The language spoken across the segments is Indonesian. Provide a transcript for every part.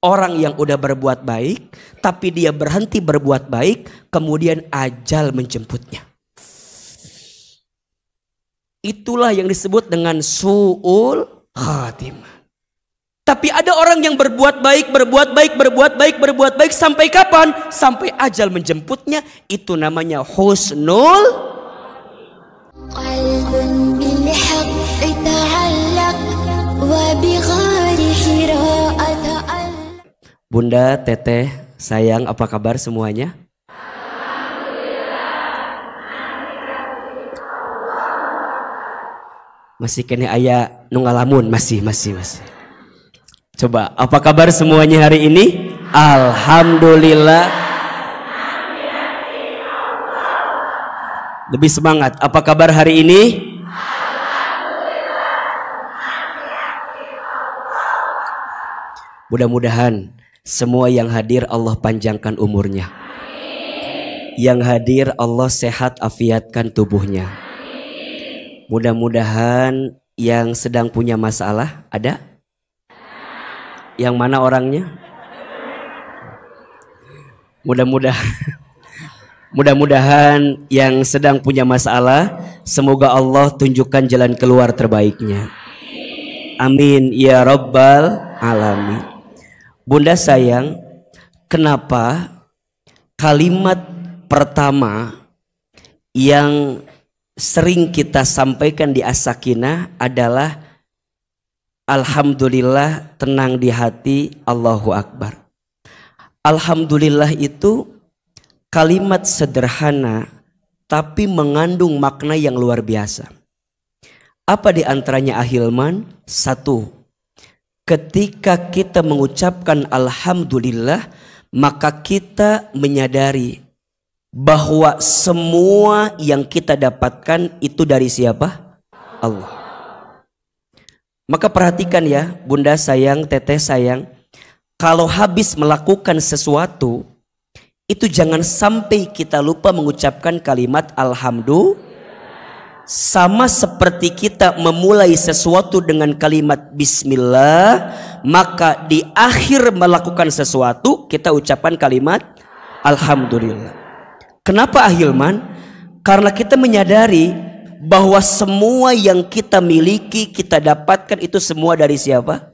Orang yang udah berbuat baik, tapi dia berhenti berbuat baik, kemudian ajal menjemputnya. Itulah yang disebut dengan su'ul khatimah. Tapi ada orang yang berbuat baik sampai kapan? Sampai ajal menjemputnya. Itu namanya husnul. Bunda, teteh, sayang, apa kabar semuanya? Masih kene aya nu ngalamun, masih. Coba, apa kabar semuanya hari ini? Alhamdulillah. Lebih semangat. Apa kabar hari ini? Mudah-mudahan semua yang hadir Allah panjangkan umurnya. Yang hadir Allah sehat afiatkan tubuhnya. Mudah-mudahan yang sedang punya masalah ada? Yang mana orangnya? Mudah-mudahan yang sedang punya masalah, semoga Allah tunjukkan jalan keluar terbaiknya. Amin ya rabbal alamin. Bunda sayang, kenapa kalimat pertama yang sering kita sampaikan di as-sakinah adalah alhamdulillah, tenang di hati, Allahu Akbar. Alhamdulillah itu kalimat sederhana tapi mengandung makna yang luar biasa. Apa di antaranya ahilman? Satu, ketika kita mengucapkan alhamdulillah, maka kita menyadari bahwa semua yang kita dapatkan itu dari siapa? Allah. Maka perhatikan ya, bunda sayang, teteh sayang, kalau habis melakukan sesuatu, itu jangan sampai kita lupa mengucapkan kalimat alhamdulillah. Sama seperti kita memulai sesuatu dengan kalimat bismillah, maka di akhir melakukan sesuatu kita ucapkan kalimat alhamdulillah. Kenapa ahilman? Karena kita menyadari bahwa semua yang kita miliki, kita dapatkan itu semua dari siapa?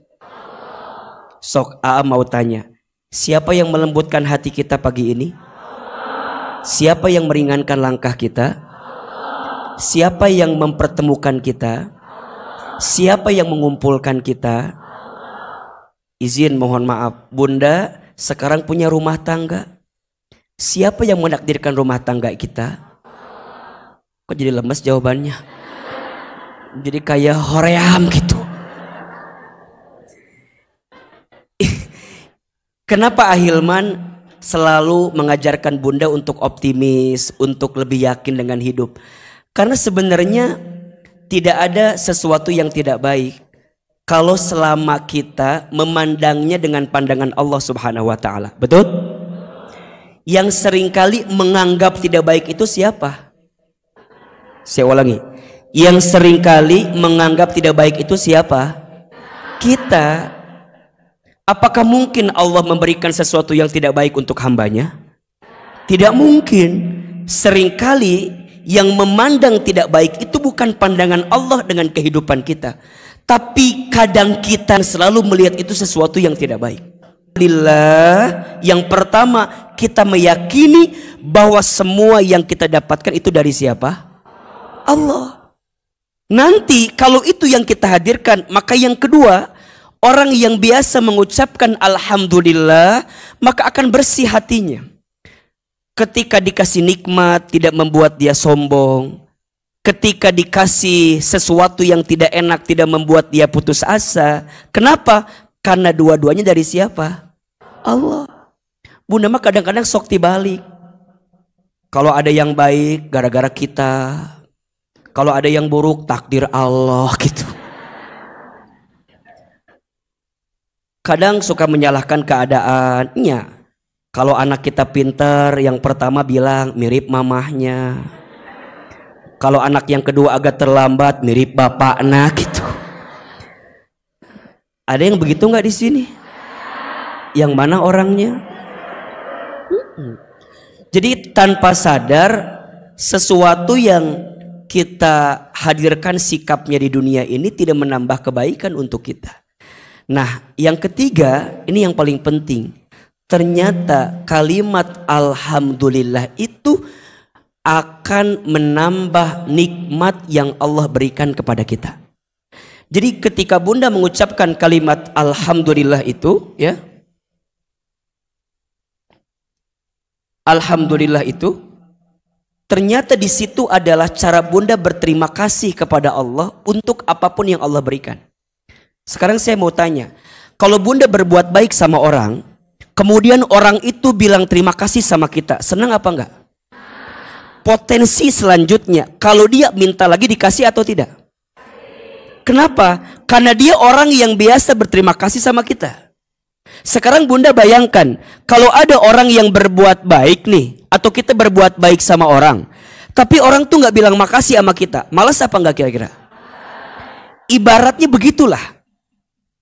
Sok Aa mau tanya, siapa yang melembutkan hati kita pagi ini? Siapa yang meringankan langkah kita? Siapa yang mempertemukan kita? Siapa yang mengumpulkan kita? Izin mohon maaf, bunda sekarang punya rumah tangga. Siapa yang menakdirkan rumah tangga kita? Kok jadi lemes jawabannya? Jadi kayak hoream gitu. Kenapa ahilman selalu mengajarkan bunda untuk optimis, untuk lebih yakin dengan hidup? Karena sebenarnya tidak ada sesuatu yang tidak baik kalau selama kita memandangnya dengan pandangan Allah Subhanahu wa taala. Betul? Yang seringkali menganggap tidak baik itu siapa? Saya ulangi. Yang seringkali menganggap tidak baik itu siapa? Kita. Apakah mungkin Allah memberikan sesuatu yang tidak baik untuk hambanya? Tidak mungkin. Seringkali yang memandang tidak baik itu bukan pandangan Allah dengan kehidupan kita, tapi kadang kita selalu melihat itu sesuatu yang tidak baik. Alhamdulillah, yang pertama kita meyakini bahwa semua yang kita dapatkan itu dari siapa? Allah. Nanti kalau itu yang kita hadirkan, maka yang kedua, orang yang biasa mengucapkan alhamdulillah, maka akan bersih hatinya. Ketika dikasih nikmat tidak membuat dia sombong. Ketika dikasih sesuatu yang tidak enak tidak membuat dia putus asa. Kenapa? Karena dua-duanya dari siapa? Allah. Bunda mah kadang-kadang sok dibalik. Kalau ada yang baik gara-gara kita. Kalau ada yang buruk takdir Allah gitu. Kadang suka menyalahkan keadaannya. Kalau anak kita pintar, yang pertama bilang mirip mamahnya. Kalau anak yang kedua agak terlambat, mirip bapaknya gitu. Ada yang begitu nggak di sini? Yang mana orangnya? Jadi tanpa sadar sesuatu yang kita hadirkan sikapnya di dunia ini tidak menambah kebaikan untuk kita. Nah, yang ketiga, ini yang paling penting. Ternyata kalimat alhamdulillah itu akan menambah nikmat yang Allah berikan kepada kita. Jadi ketika Bunda mengucapkan kalimat alhamdulillah itu, ya, alhamdulillah itu, ternyata di situ adalah cara Bunda berterima kasih kepada Allah untuk apapun yang Allah berikan. Sekarang saya mau tanya, kalau Bunda berbuat baik sama orang, kemudian orang itu bilang terima kasih sama kita, senang apa enggak? Potensi selanjutnya, kalau dia minta lagi dikasih atau tidak? Kenapa? Karena dia orang yang biasa berterima kasih sama kita. Sekarang Bunda bayangkan, kalau ada orang yang berbuat baik nih, atau kita berbuat baik sama orang, tapi orang tuh nggak bilang makasih sama kita, malas apa nggak kira-kira? Ibaratnya begitulah.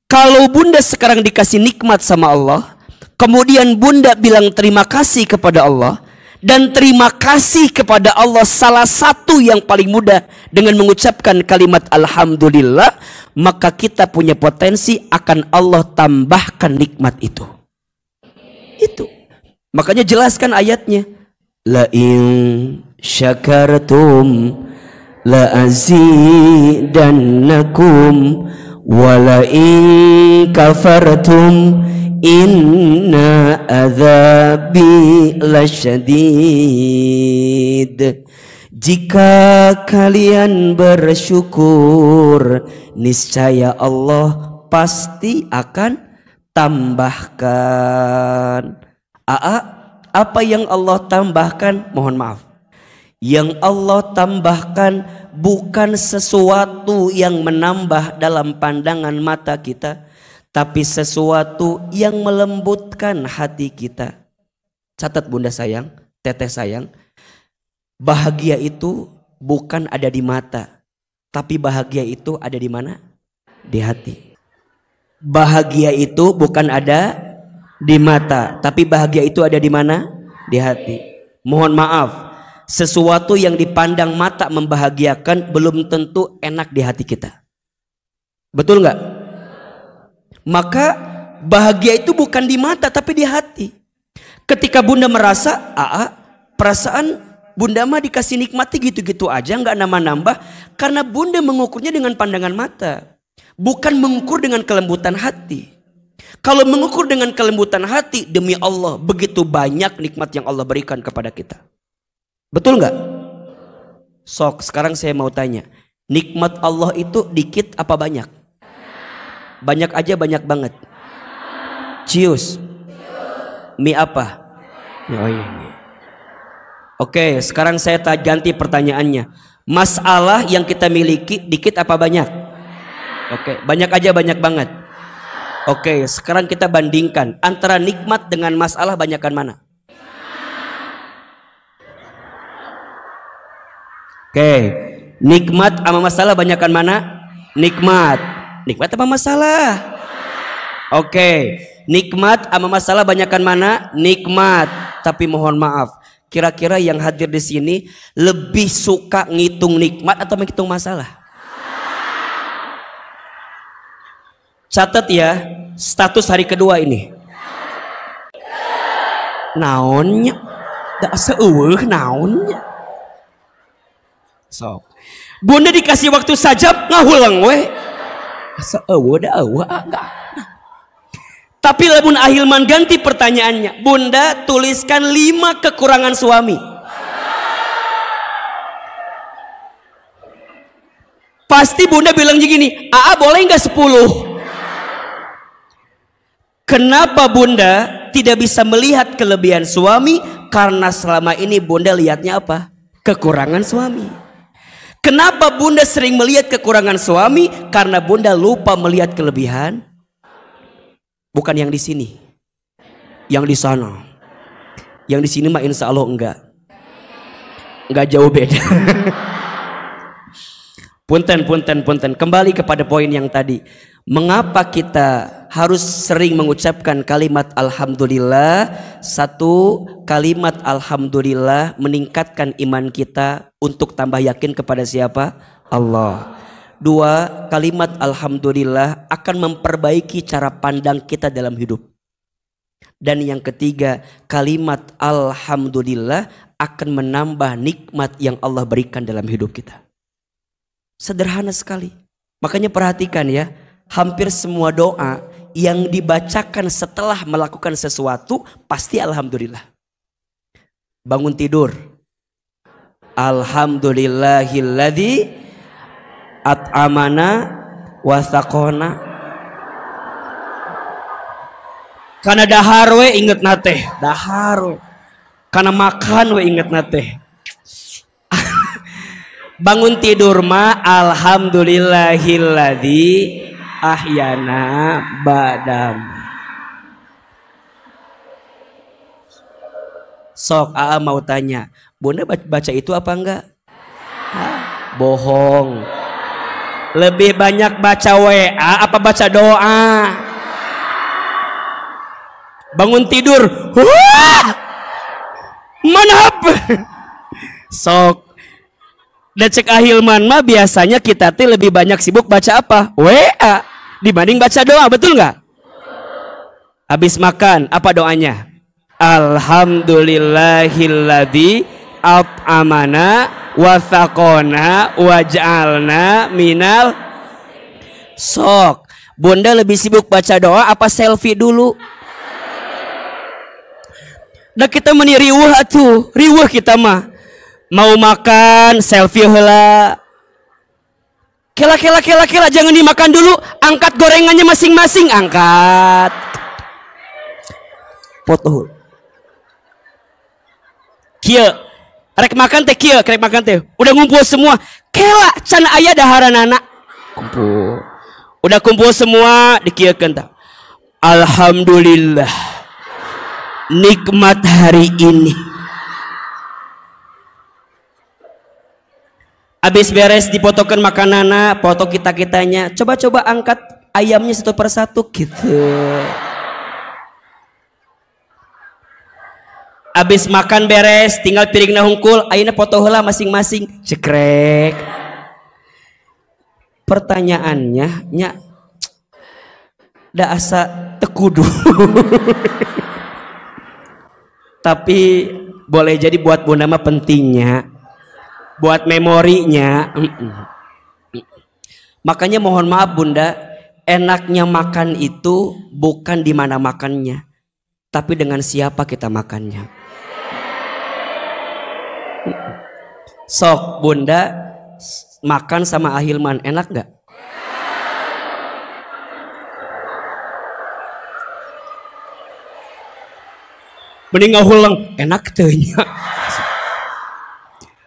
Kalau Bunda sekarang dikasih nikmat sama Allah, kemudian Bunda bilang terima kasih kepada Allah, dan terima kasih kepada Allah salah satu yang paling mudah dengan mengucapkan kalimat alhamdulillah, maka kita punya potensi akan Allah tambahkan nikmat itu. Itu. Makanya jelaskan ayatnya. La in syakartum la azidannakum wa la in kafartum inna adzabi lasyadid. Jika kalian bersyukur, niscaya Allah pasti akan tambahkan. Apa yang Allah tambahkan? Mohon maaf, yang Allah tambahkan bukan sesuatu yang menambah dalam pandangan mata kita, tapi sesuatu yang melembutkan hati kita. Catat Bunda sayang, Teteh sayang, bahagia itu bukan ada di mata, tapi bahagia itu ada di mana? Di hati. Bahagia itu bukan ada di mata, tapi bahagia itu ada di mana? Di hati. Mohon maaf, sesuatu yang dipandang mata membahagiakan belum tentu enak di hati kita. Betul nggak? Maka bahagia itu bukan di mata tapi di hati. Ketika Bunda merasa, perasaan Bunda mah dikasih nikmati gitu-gitu aja, nggak nambah-nambah, karena Bunda mengukurnya dengan pandangan mata, bukan mengukur dengan kelembutan hati. Kalau mengukur dengan kelembutan hati, demi Allah begitu banyak nikmat yang Allah berikan kepada kita. Betul nggak? Sok, sekarang saya mau tanya, nikmat Allah itu dikit apa banyak? Banyak aja, banyak banget. Cius. Mie apa? Oh iya. Oke, sekarang saya ganti pertanyaannya. Masalah yang kita miliki dikit apa banyak? Oke, banyak aja, banyak banget. Oke, sekarang kita bandingkan antara nikmat dengan masalah, banyakan mana? Oke, nikmat sama masalah banyakan mana? Nikmat. Nikmat apa masalah? Oke, nikmat sama masalah banyakan mana? Nikmat. Tapi mohon maaf, kira-kira yang hadir di sini lebih suka ngitung nikmat atau menghitung masalah? Catat ya, status hari kedua ini. Naonnya? Tak seueuh naonnya. So, Bunda dikasih waktu saja ngahulang we. Tapi Bunda Ahilman ganti pertanyaannya. Bunda tuliskan 5 kekurangan suami. Pasti Bunda bilang begini, boleh nggak 10? Kenapa Bunda tidak bisa melihat kelebihan suami? Karena selama ini Bunda lihatnya apa? Kekurangan suami. Kenapa Bunda sering melihat kekurangan suami? Karena Bunda lupa melihat kelebihan. Bukan yang di sini, yang di sana. Yang di sini mah insya Allah enggak jauh beda. Punten. Kembali kepada poin yang tadi. Mengapa kita harus sering mengucapkan kalimat alhamdulillah? Satu, kalimat alhamdulillah meningkatkan iman kita untuk tambah yakin kepada siapa? Allah. Dua, kalimat alhamdulillah akan memperbaiki cara pandang kita dalam hidup. Dan yang ketiga, kalimat alhamdulillah akan menambah nikmat yang Allah berikan dalam hidup kita. Sederhana sekali. Makanya perhatikan ya, hampir semua doa yang dibacakan setelah melakukan sesuatu pasti alhamdulillah. Bangun tidur, alhamdulillahilladzi at'amana wa saqona. Karena dahar we inget nate, dahar we. Karena makan we inget nate. Bangun tidur mah alhamdulillahilladzi ahyana badam. Sok Aa mau tanya, Bunda baca itu apa enggak? Bohong. Lebih banyak baca WA apa baca doa? Bangun tidur, manap. Sok. Dan cek Ahilman mah biasanya kita tuh lebih banyak sibuk baca apa? WA dibanding baca doa, betul nggak? Habis makan apa doanya? Alhamdulillahilladzi at'amana wa saqona wa ja'alna minal. Sok. Bunda lebih sibuk baca doa apa selfie dulu? Nah kita meni riweuh atuh, riweuh kita mah. Mau makan selfie heula. Kela jangan dimakan dulu, angkat gorengannya masing-masing, angkat. Foto. Kieu. Rek makan teh kieu, rek makan teh. Udah ngumpul semua. Kela can aya daharanana. Kumpul. Udah kumpul semua dikieukeun tah. Alhamdulillah. Nikmat hari ini. Habis beres dipotokan makanana, foto kita-kitanya. Coba-coba angkat ayamnya satu persatu gitu. Habis makan beres, tinggal piringna hungkul, ayeuna foto heula masing-masing. Cekrek. Pertanyaannya, nya da asa tekudu. Tapi boleh jadi buat Bunda mah pentingnya, buat memorinya. Makanya mohon maaf Bunda, enaknya makan itu bukan di mana makannya, tapi dengan siapa kita makannya. Sok Bunda makan sama Ahilman enak gak? Mending ngahulang enak tehnya.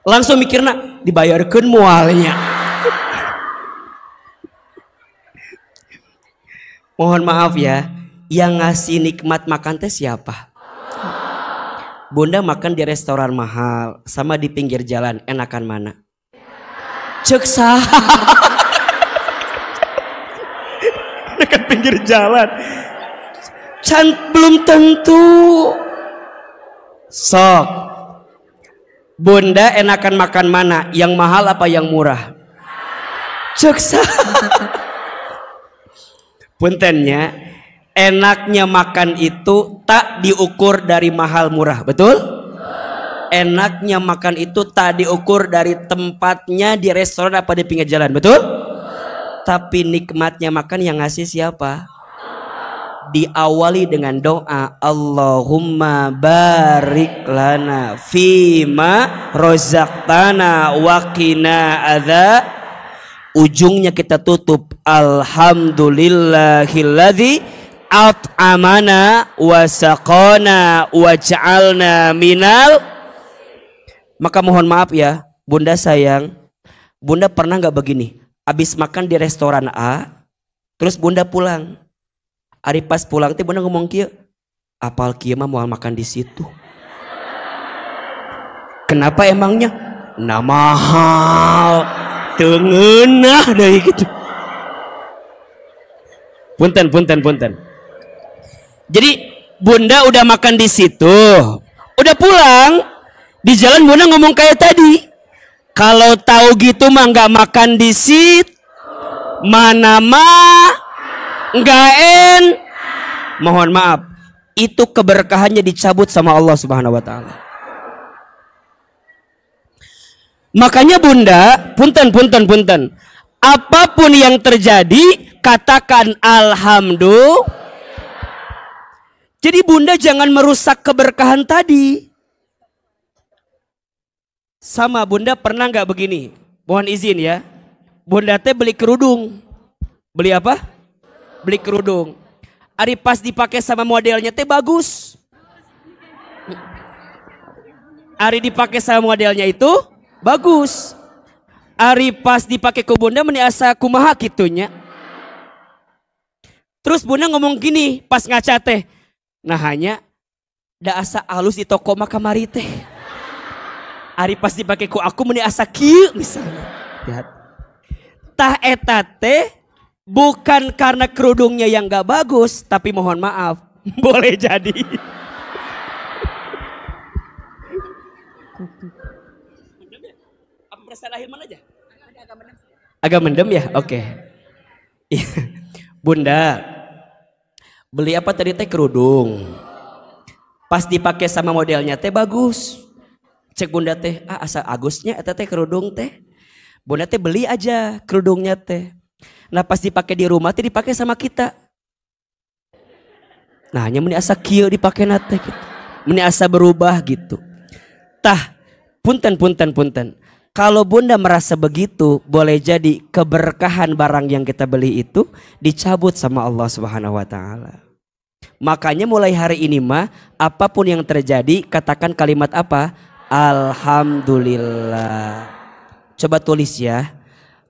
Langsung mikirna dibayarkeun moalnya. Mohon maaf ya, yang ngasih nikmat makan teh siapa? Bunda makan di restoran mahal sama di pinggir jalan, enakan mana? Cek sah. Enakan pinggir jalan. Belum tentu. Sok. Bunda enakan makan mana? Yang mahal apa yang murah? Cek sah. Puntennya, enaknya makan itu tak diukur dari mahal murah, betul? Enaknya makan itu tak diukur dari tempatnya di restoran apa di pinggir jalan, betul? Tapi nikmatnya makan yang ngasih siapa? Diawali dengan doa, Allahumma barik lana fima rozaqtana wa qina adza. Ujungnya kita tutup alhamdulillahilladzi at'amana wa saqana wa ja'alna minal. Maka mohon maaf ya Bunda sayang, Bunda pernah nggak begini, habis makan di restoran A terus Bunda pulang, hari pas pulang teh Bunda ngomong kieu, apal kieu mah mau makan di situ. Kenapa emangnya? Nah mahal. Tengenah dari gitu. Punten. Jadi bunda udah makan di situ, udah pulang, di jalan bunda ngomong kayak tadi, kalau tahu gitu mah nggak makan di situ, mana mah nggak mohon maaf, itu keberkahannya dicabut sama Allah Subhanahu Wa Taala. Makanya bunda, punten. Apapun yang terjadi, katakan alhamdulillah. Jadi bunda jangan merusak keberkahan tadi. Sama bunda pernah nggak begini? Mohon izin ya. Bunda teh beli kerudung. Beli apa? Beli kerudung. Ari pas dipakai sama modelnya teh bagus. Ari dipakai sama modelnya itu bagus. Ari pas dipakai ke bunda meni asa kumaha kitunya. Terus bunda ngomong gini pas ngaca teh, nah hanya da asa alus di toko mah kamari teh. Ari pas dipakai ku aku meni asa kieu misalnya. Lihat. Tah eta teh bukan karena kerudungnya yang gak bagus, tapi mohon maaf, boleh jadi. Apa perasaan lahir mana aja? Agak mendem ya? Oke. Bunda, beli apa tadi teh kerudung. Pas dipakai sama modelnya teh bagus. Cek bunda teh, asa agusnya eta teh kerudung teh. Bunda teh beli aja kerudungnya teh. Nah pas dipakai di rumah teh dipakai sama kita. Nah hanya meni asa kieu dipakai nate gitu. Meni asa berubah gitu. Tah, punten. Kalau bunda merasa begitu, boleh jadi keberkahan barang yang kita beli itu dicabut sama Allah Subhanahu Wa Taala. Makanya mulai hari ini mah, apapun yang terjadi, katakan kalimat apa? Alhamdulillah. Coba tulis ya.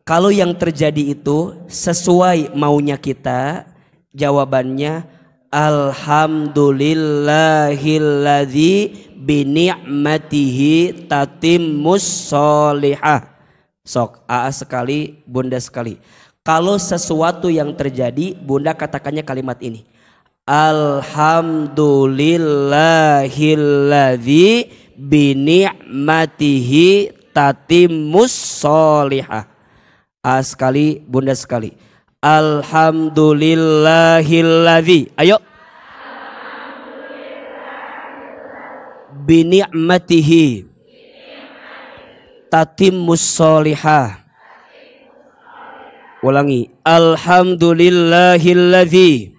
Kalau yang terjadi itu sesuai maunya kita, jawabannya alhamdulillahilladzi bini'matihi tatimmus sholihah. Sok, AA sekali, bunda sekali. Kalau sesuatu yang terjadi, bunda katakannya kalimat ini. Alhamdulillahilladzi bini'matihi tatimmus sholihah. A sekali, bunda sekali. Alhamdulillahilladzi. Ayo. Bini'matihi tatimmus sholihah. Ulangi. Alhamdulillahilladzi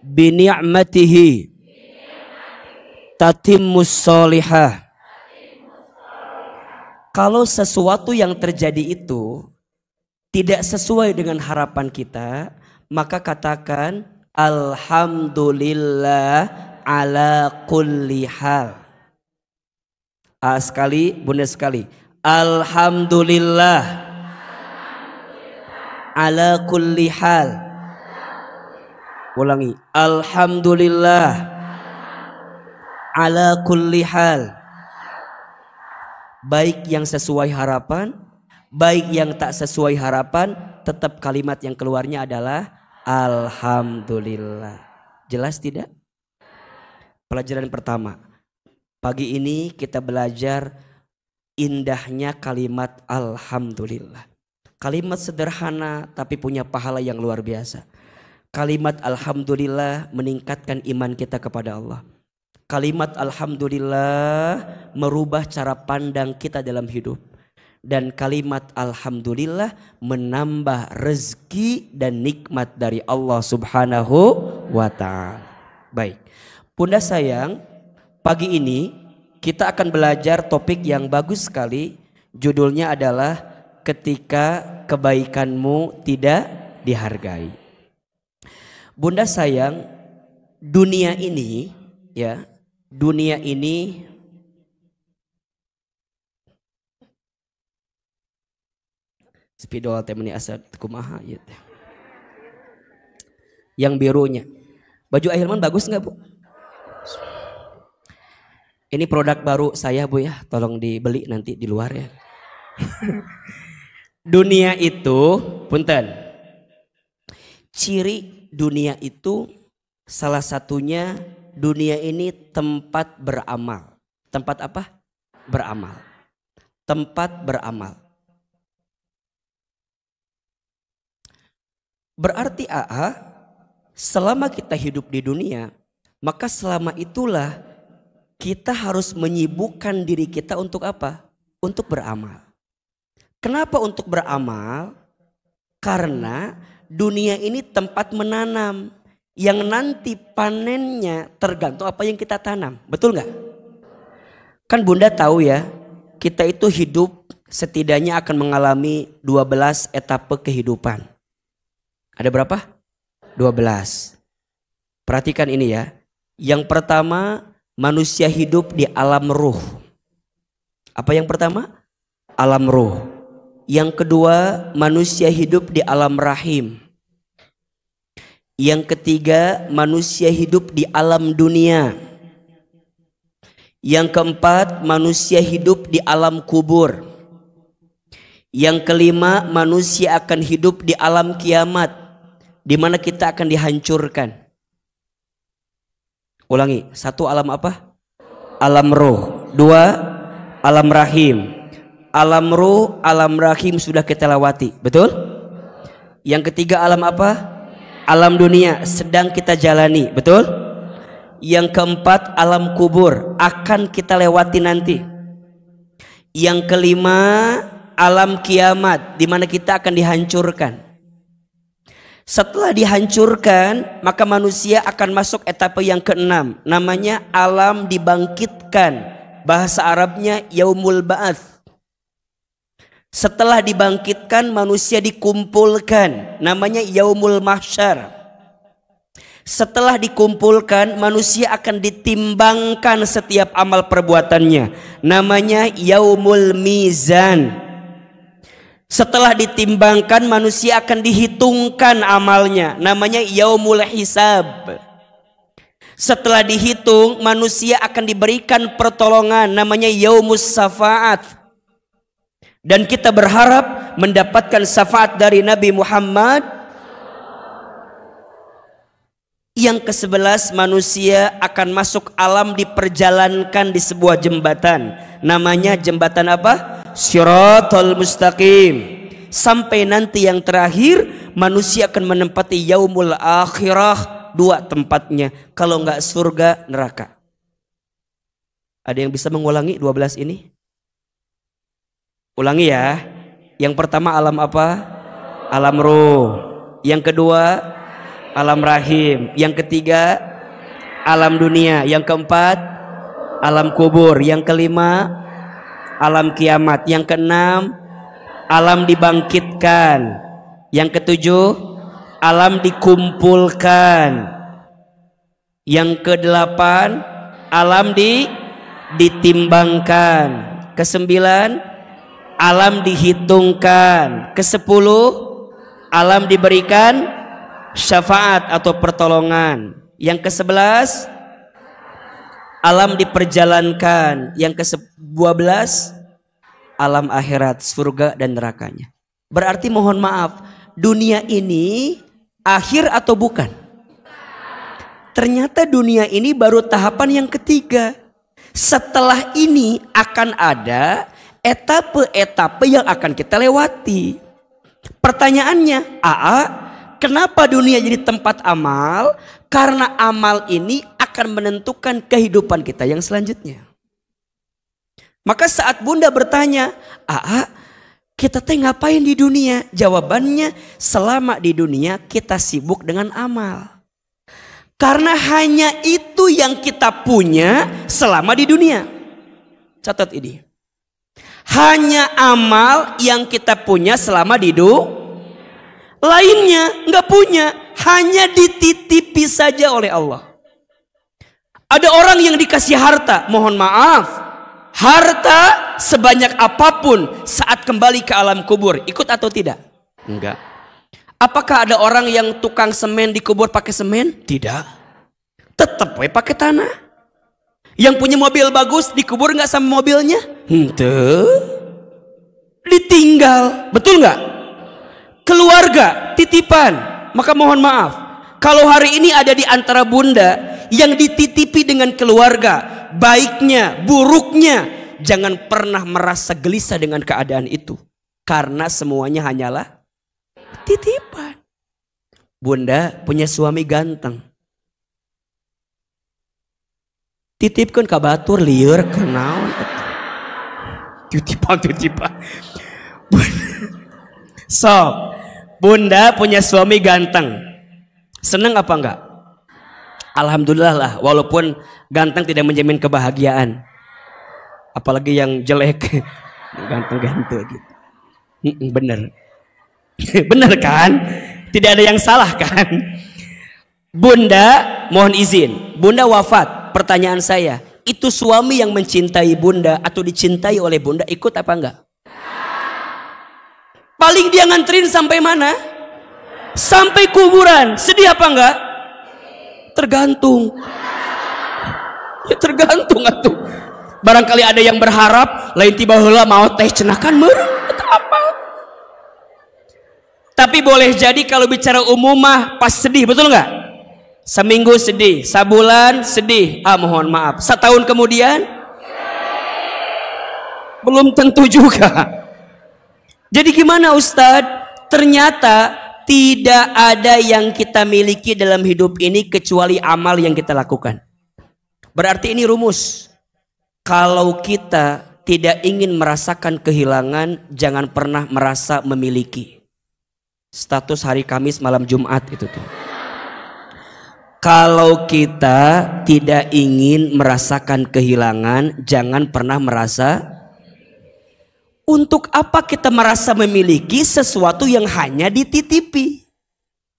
bini'matihi tatimmus sholihah. Kalau sesuatu yang terjadi itu tidak sesuai dengan harapan kita, maka katakan alhamdulillah ala kulli hal. A sekali, bunda sekali. Alhamdulillah ala kulli hal. Ulangi. Alhamdulillah ala kulli hal. Baik yang sesuai harapan, baik yang tak sesuai harapan, tetap kalimat yang keluarnya adalah alhamdulillah. Jelas tidak? Pelajaran pertama. Pagi ini kita belajar indahnya kalimat alhamdulillah. Kalimat sederhana tapi punya pahala yang luar biasa. Kalimat alhamdulillah meningkatkan iman kita kepada Allah. Kalimat alhamdulillah merubah cara pandang kita dalam hidup. Dan kalimat alhamdulillah menambah rezeki dan nikmat dari Allah Subhanahu wa Ta'ala. Baik, bunda sayang, pagi ini kita akan belajar topik yang bagus sekali. Judulnya adalah ketika kebaikanmu tidak dihargai. Bunda sayang, dunia ini ya, dunia ini spidol temani asal kumaha ya. Yang birunya. Baju Ahilman bagus nggak Bu? Ini produk baru saya Bu ya, tolong dibeli nanti di luar ya. Dunia itu, punten, ciri dunia itu salah satunya dunia ini tempat beramal. Tempat apa? Beramal. Tempat beramal. Berarti selama kita hidup di dunia, maka selama itulah kita harus menyibukkan diri kita untuk apa? Untuk beramal. Kenapa untuk beramal? Karena dunia ini tempat menanam yang nanti panennya tergantung apa yang kita tanam. Betul nggak? Kan Bunda tahu ya, kita itu hidup setidaknya akan mengalami 12 etape kehidupan. Ada berapa? 12. Perhatikan ini ya. Yang pertama, manusia hidup di alam ruh. Apa yang pertama? Alam ruh. Yang kedua, manusia hidup di alam rahim. Yang ketiga, manusia hidup di alam dunia. Yang keempat, manusia hidup di alam kubur. Yang kelima, manusia akan hidup di alam kiamat, di mana kita akan dihancurkan. Ulangi, 1 alam apa? Alam ruh. 2 alam rahim. Alam ruh, alam rahim sudah kita lewati, betul? Yang ketiga alam apa? Alam dunia sedang kita jalani, betul? Yang keempat alam kubur akan kita lewati nanti. Yang kelima alam kiamat, di mana kita akan dihancurkan. Setelah dihancurkan, maka manusia akan masuk etape yang keenam, namanya alam dibangkitkan. Bahasa Arabnya yaumul ba'ats. Setelah dibangkitkan, manusia dikumpulkan, namanya yaumul mahsyar. Setelah dikumpulkan, manusia akan ditimbangkan setiap amal perbuatannya, namanya yaumul mizan. Setelah ditimbangkan, manusia akan dihitungkan amalnya, namanya yaumul hisab. Setelah dihitung, manusia akan diberikan pertolongan, namanya yaumus syafaat. Dan kita berharap mendapatkan syafaat dari Nabi Muhammad. Yang ke-11, manusia akan masuk alam diperjalankan di sebuah jembatan. Namanya jembatan apa? Shiratal Mustaqim. Sampai nanti yang terakhir, manusia akan menempati yaumul akhirah. 2 tempatnya, kalau enggak surga, neraka. Ada yang bisa mengulangi 12 ini? Ulangi ya. Yang pertama alam apa? Alam ruh. Yang kedua alam rahim. Yang ketiga alam dunia. Yang keempat alam kubur. Yang kelima alam kiamat. Yang keenam alam dibangkitkan. Yang ketujuh alam dikumpulkan. Yang kedelapan alam ditimbangkan. Kesembilan alam dihitungkan. Ke-10 alam diberikan syafaat atau pertolongan. Yang ke-11 alam diperjalankan. Yang ke-12 alam akhirat, surga dan nerakanya. Berarti mohon maaf, dunia ini akhir atau bukan? Ternyata dunia ini baru tahapan yang ketiga. Setelah ini akan ada etape-etape yang akan kita lewati. Pertanyaannya, kenapa dunia jadi tempat amal? Karena amal ini akan menentukan kehidupan kita yang selanjutnya. Maka saat Bunda bertanya, kita teh ngapain di dunia? Jawabannya, selama di dunia kita sibuk dengan amal. Karena hanya itu yang kita punya selama di dunia. Catat ini. Hanya amal yang kita punya selama di dunia. Lainnya nggak punya, hanya dititipi saja oleh Allah. Ada orang yang dikasih harta, mohon maaf, harta sebanyak apapun saat kembali ke alam kubur, ikut atau tidak? Enggak. Apakah ada orang yang tukang semen dikubur pakai semen? Tidak. Tetap pakai tanah. Yang punya mobil bagus dikubur nggak sama mobilnya? Ditinggal, betul nggak? Keluarga titipan, Maka mohon maaf, kalau hari ini ada di antara bunda yang dititipi dengan keluarga, baiknya, buruknya, jangan pernah merasa gelisah dengan keadaan itu. Karena semuanya hanyalah titipan. Bunda punya suami ganteng, titipkan ke batur liur kenaon. Titipan. Sok, bunda punya suami ganteng, seneng apa enggak? Alhamdulillah lah, walaupun ganteng tidak menjamin kebahagiaan. Apalagi yang jelek, ganteng-ganteng gitu. Bener. Bener kan? Tidak ada yang salah kan? Bunda, mohon izin, bunda wafat. Pertanyaan saya, itu suami yang mencintai bunda atau dicintai oleh bunda, ikut apa enggak? Paling dia nganterin sampai mana? Sampai kuburan. Sedih apa enggak? Tergantung. Ya tergantung atuh. Barangkali ada yang berharap lain tiba heula mau teh cenakan meureun apa. Tapi boleh jadi kalau bicara umum mah pas sedih, betul enggak? Seminggu sedih, sabulan sedih, mohon maaf, setahun kemudian belum tentu juga. Jadi gimana Ustadz? Ternyata tidak ada yang kita miliki dalam hidup ini kecuali amal yang kita lakukan. Berarti ini rumus. Kalau kita tidak ingin merasakan kehilangan, jangan pernah merasa memiliki. Status hari Kamis malam Jumat itu tuh. Kalau kita tidak ingin merasakan kehilangan, jangan pernah merasa. Untuk apa kita merasa memiliki sesuatu yang hanya dititipi?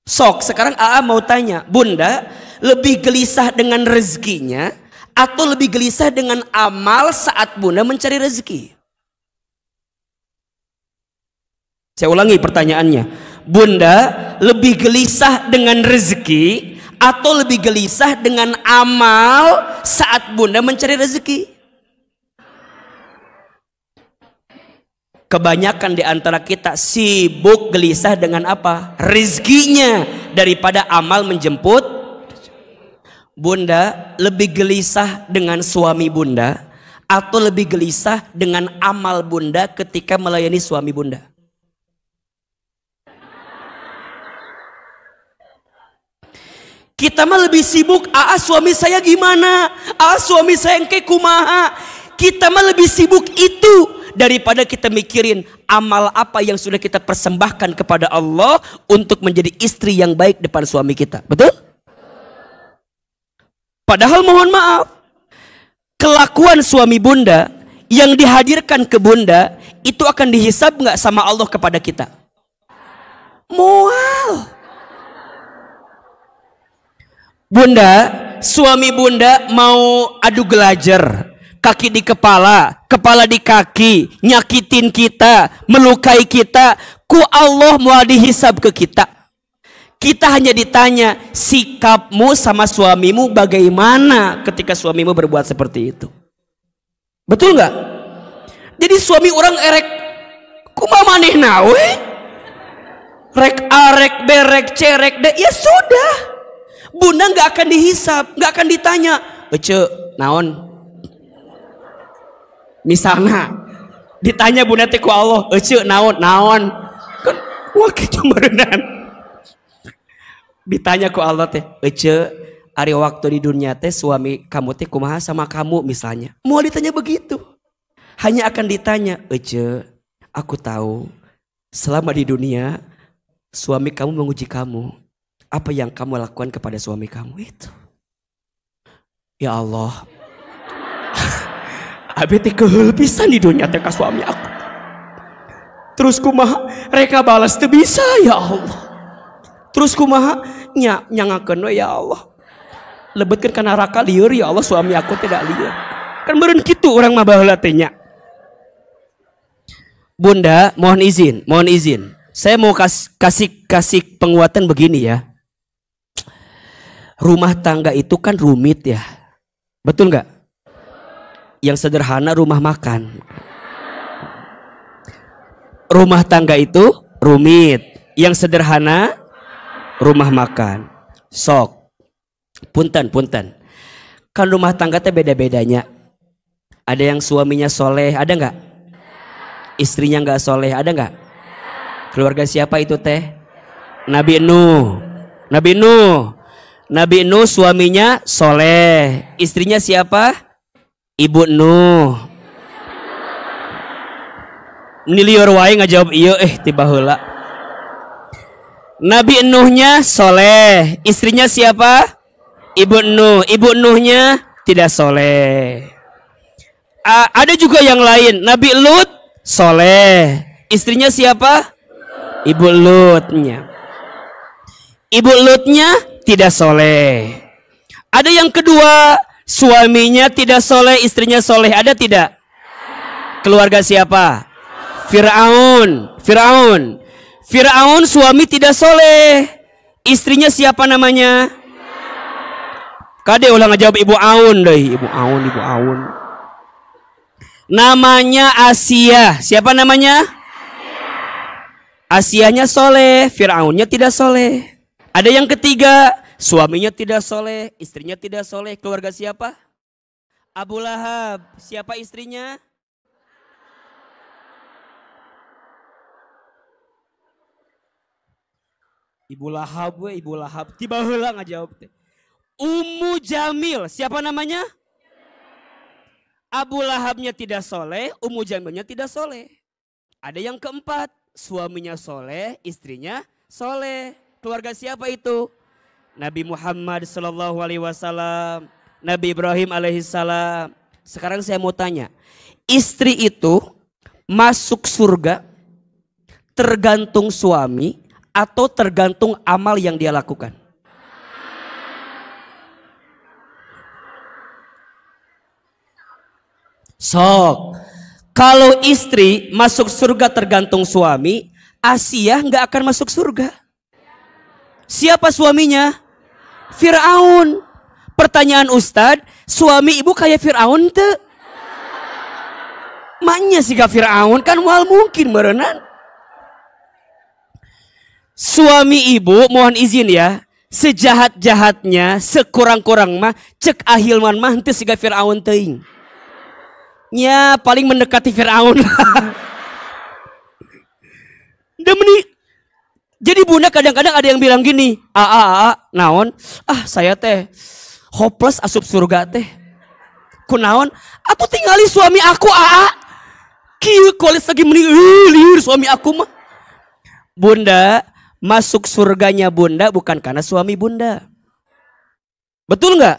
Sok, sekarang AA mau tanya, bunda lebih gelisah dengan rezekinya atau lebih gelisah dengan amal saat bunda mencari rezeki? Saya ulangi pertanyaannya, bunda lebih gelisah dengan rezeki atau lebih gelisah dengan amal saat bunda mencari rezeki? Kebanyakan di antara kita sibuk gelisah dengan apa? Rizkinya daripada amal menjemput. Bunda lebih gelisah dengan suami bunda atau lebih gelisah dengan amal bunda ketika melayani suami bunda? Kita mah lebih sibuk, suami saya gimana? Suami saya engke kumaha? Kita mah lebih sibuk itu daripada kita mikirin amal apa yang sudah kita persembahkan kepada Allah untuk menjadi istri yang baik depan suami kita. Betul? Padahal mohon maaf, kelakuan suami bunda yang dihadirkan ke bunda itu akan dihisab nggak sama Allah kepada kita? Mual. Bunda, suami bunda mau adu gelajar, kaki di kepala, kepala di kaki, nyakitin kita, melukai kita, ku Allah mau dihisab ke kita. Kita hanya ditanya, sikapmu sama suamimu bagaimana ketika suamimu berbuat seperti itu? Betul nggak? Jadi suami orang erek, kumaha maneh nawe? Rek A, rek B, rek C, rek D, ya sudah. Bunda nggak akan dihisab, nggak akan ditanya, ece naon? Misalnya ditanya bunda teh ku Allah, ece naon kan wah kitu meureunnan. Ditanya ku Allah teh, ece ari waktu di dunia teh suami kamu teh kumaha sama kamu misalnya. Mau ditanya begitu. Hanya akan ditanya, ece aku tahu selama di dunia suami kamu menguji kamu. Apa yang kamu lakukan kepada suami kamu itu? Ya Allah, abi teh keheul pisan di dunia teh ka suami aku. Terus kumaha reka balas teu bisa ya Allah. Terus kumaha nyangakeun we ya Allah. Lebetkeun ka neraka lieur ya Allah, suami aku tidak lieur. Kan meureun kitu urang mah baheula teh nya. Bunda, mohon izin. Saya mau kasih penguatan begini ya. Rumah tangga itu kan rumit ya. Betul nggak? Yang sederhana rumah makan. Rumah tangga itu rumit. Yang sederhana Rumah makan. Sok. Punten. Kan rumah tangga teh beda-bedanya. Ada yang suaminya soleh, ada nggak? Istrinya nggak soleh, ada nggak? Keluarga siapa itu teh? Nabi Nuh. Nabi Nuh suaminya soleh. Istrinya siapa? Ibu Nuh. Ini liur wae ngajawab iya tiba heula. Nabi Nuhnya soleh. Istrinya siapa? Ibu Nuh. Ibu Nuhnya tidak soleh. Ada juga yang lain. Nabi Lut soleh. Istrinya siapa? Ibu Lutnya. Ibu Lutnya tidak soleh. Ada yang kedua, suaminya tidak soleh, istrinya soleh. Ada tidak? Keluarga siapa? Fir'aun suami tidak soleh. Istrinya siapa namanya? Kade ulang ngejawab Ibu Aun deh. Ibu Aun. Namanya Asia. Siapa namanya? Asianya soleh, Fir'aunnya tidak soleh. Ada yang ketiga, suaminya tidak soleh, istrinya tidak soleh. Keluarga siapa? Abu Lahab. Siapa istrinya? Ibu Lahab. Tiba heula ngajawab teh. Ummu Jamil. Siapa namanya? Abu Lahabnya tidak soleh, Ummu Jamilnya tidak soleh. Ada yang keempat, suaminya soleh, istrinya soleh. Keluarga siapa itu? Nabi Muhammad sallallahu alaihi wasallam, Nabi Ibrahim alaihissalam. Sekarang saya mau tanya, istri itu masuk surga tergantung suami atau tergantung amal yang dia lakukan? Sok, kalau istri masuk surga tergantung suami, Asia nggak akan masuk surga. Siapa suaminya? Fir'aun. Pertanyaan Ustadz, suami ibu kayak Fir'aun tuh? Maknya sih kak Fir'aun kan wal mungkin merenan. Suami ibu mohon izin ya, sejahat-jahatnya, sekurang-kurang mah cek ahilman mah henteu siga Fir'aun teuing. Nya paling mendekati Fir'aun. Jadi bunda kadang-kadang ada yang bilang gini, naon? Saya teh hopeless asup surga teh. Kunaon? Aku tinggali suami aku Kieu kolis lagi meni liur suami aku mah. Bunda, masuk surganya bunda bukan karena suami bunda. Betul nggak?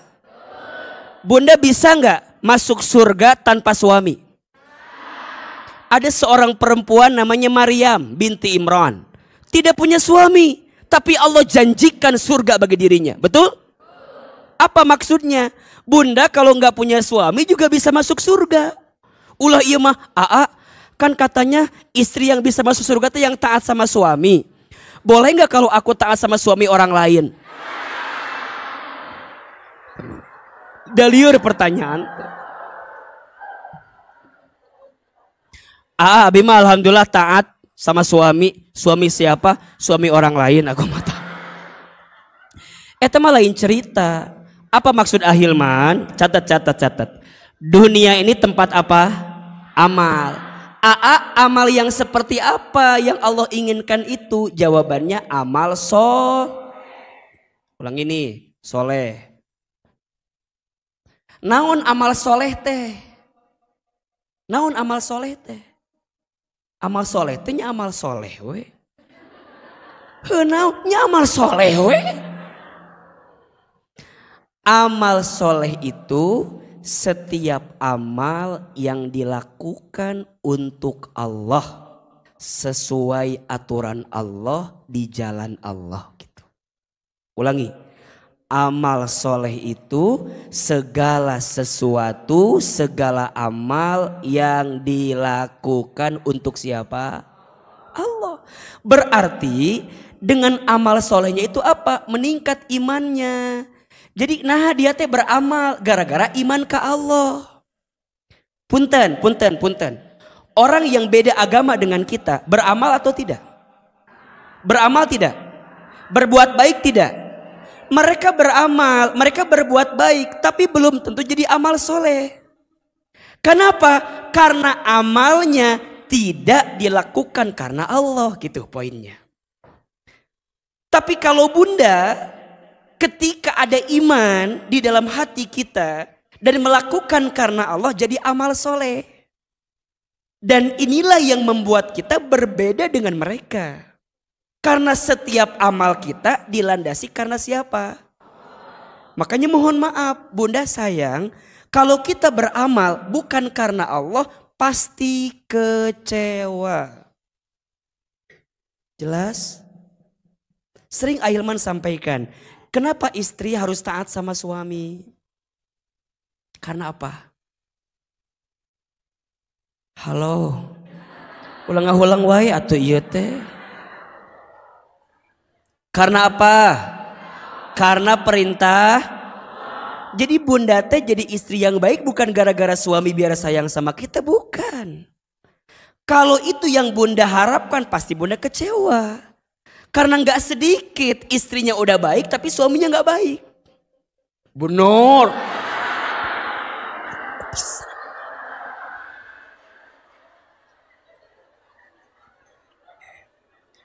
Bunda bisa nggak masuk surga tanpa suami? Ada seorang perempuan namanya Maryam binti Imran. Tidak punya suami, tapi Allah janjikan surga bagi dirinya. Betul? Apa maksudnya? Bunda kalau nggak punya suami juga bisa masuk surga. Ulah iya mah, kan katanya istri yang bisa masuk surga itu yang taat sama suami. Boleh nggak kalau aku taat sama suami orang lain? Daliur pertanyaan. Abi mah alhamdulillah taat sama suami. Suami siapa? Suami orang lain aku mata. Eta mah lain cerita. Apa maksud ahilman? Catat. Dunia ini tempat apa? Amal. Amal yang seperti apa yang Allah inginkan itu? Jawabannya amal Ulang ini, soleh. Naon amal soleh teh? Naon amal soleh teh? Amal soleh teh nya amal soleh we. Heunaon nya amal soleh we. Amal soleh itu setiap amal yang dilakukan untuk Allah sesuai aturan Allah di jalan Allah gitu. Ulangi. Amal soleh itu segala sesuatu, segala amal yang dilakukan untuk siapa? Allah. Berarti dengan amal solehnya itu apa? Meningkat imannya. Jadi nah dia teh beramal gara-gara iman ke Allah. Punten. Orang yang beda agama dengan kita beramal atau tidak? Beramal tidak? Berbuat baik tidak? Mereka beramal, mereka berbuat baik, tapi belum tentu jadi amal soleh. Kenapa? Karena amalnya tidak dilakukan karena Allah, gitu poinnya. Tapi kalau bunda, ketika ada iman di dalam hati kita dan melakukan karena Allah, jadi amal soleh. Dan inilah yang membuat kita berbeda dengan mereka. Karena setiap amal kita dilandasi karena siapa? Makanya mohon maaf, bunda sayang, kalau kita beramal bukan karena Allah, pasti kecewa. Jelas? Sering Ahilman sampaikan, kenapa istri harus taat sama suami? Karena apa? Halo, ulang wae atuh ieu teh. Karena apa? Karena perintah. Jadi bunda teh jadi istri yang baik bukan gara-gara suami biar sayang sama kita, bukan. Kalau itu yang bunda harapkan pasti bunda kecewa. Karena nggak sedikit istrinya udah baik tapi suaminya nggak baik. Benar.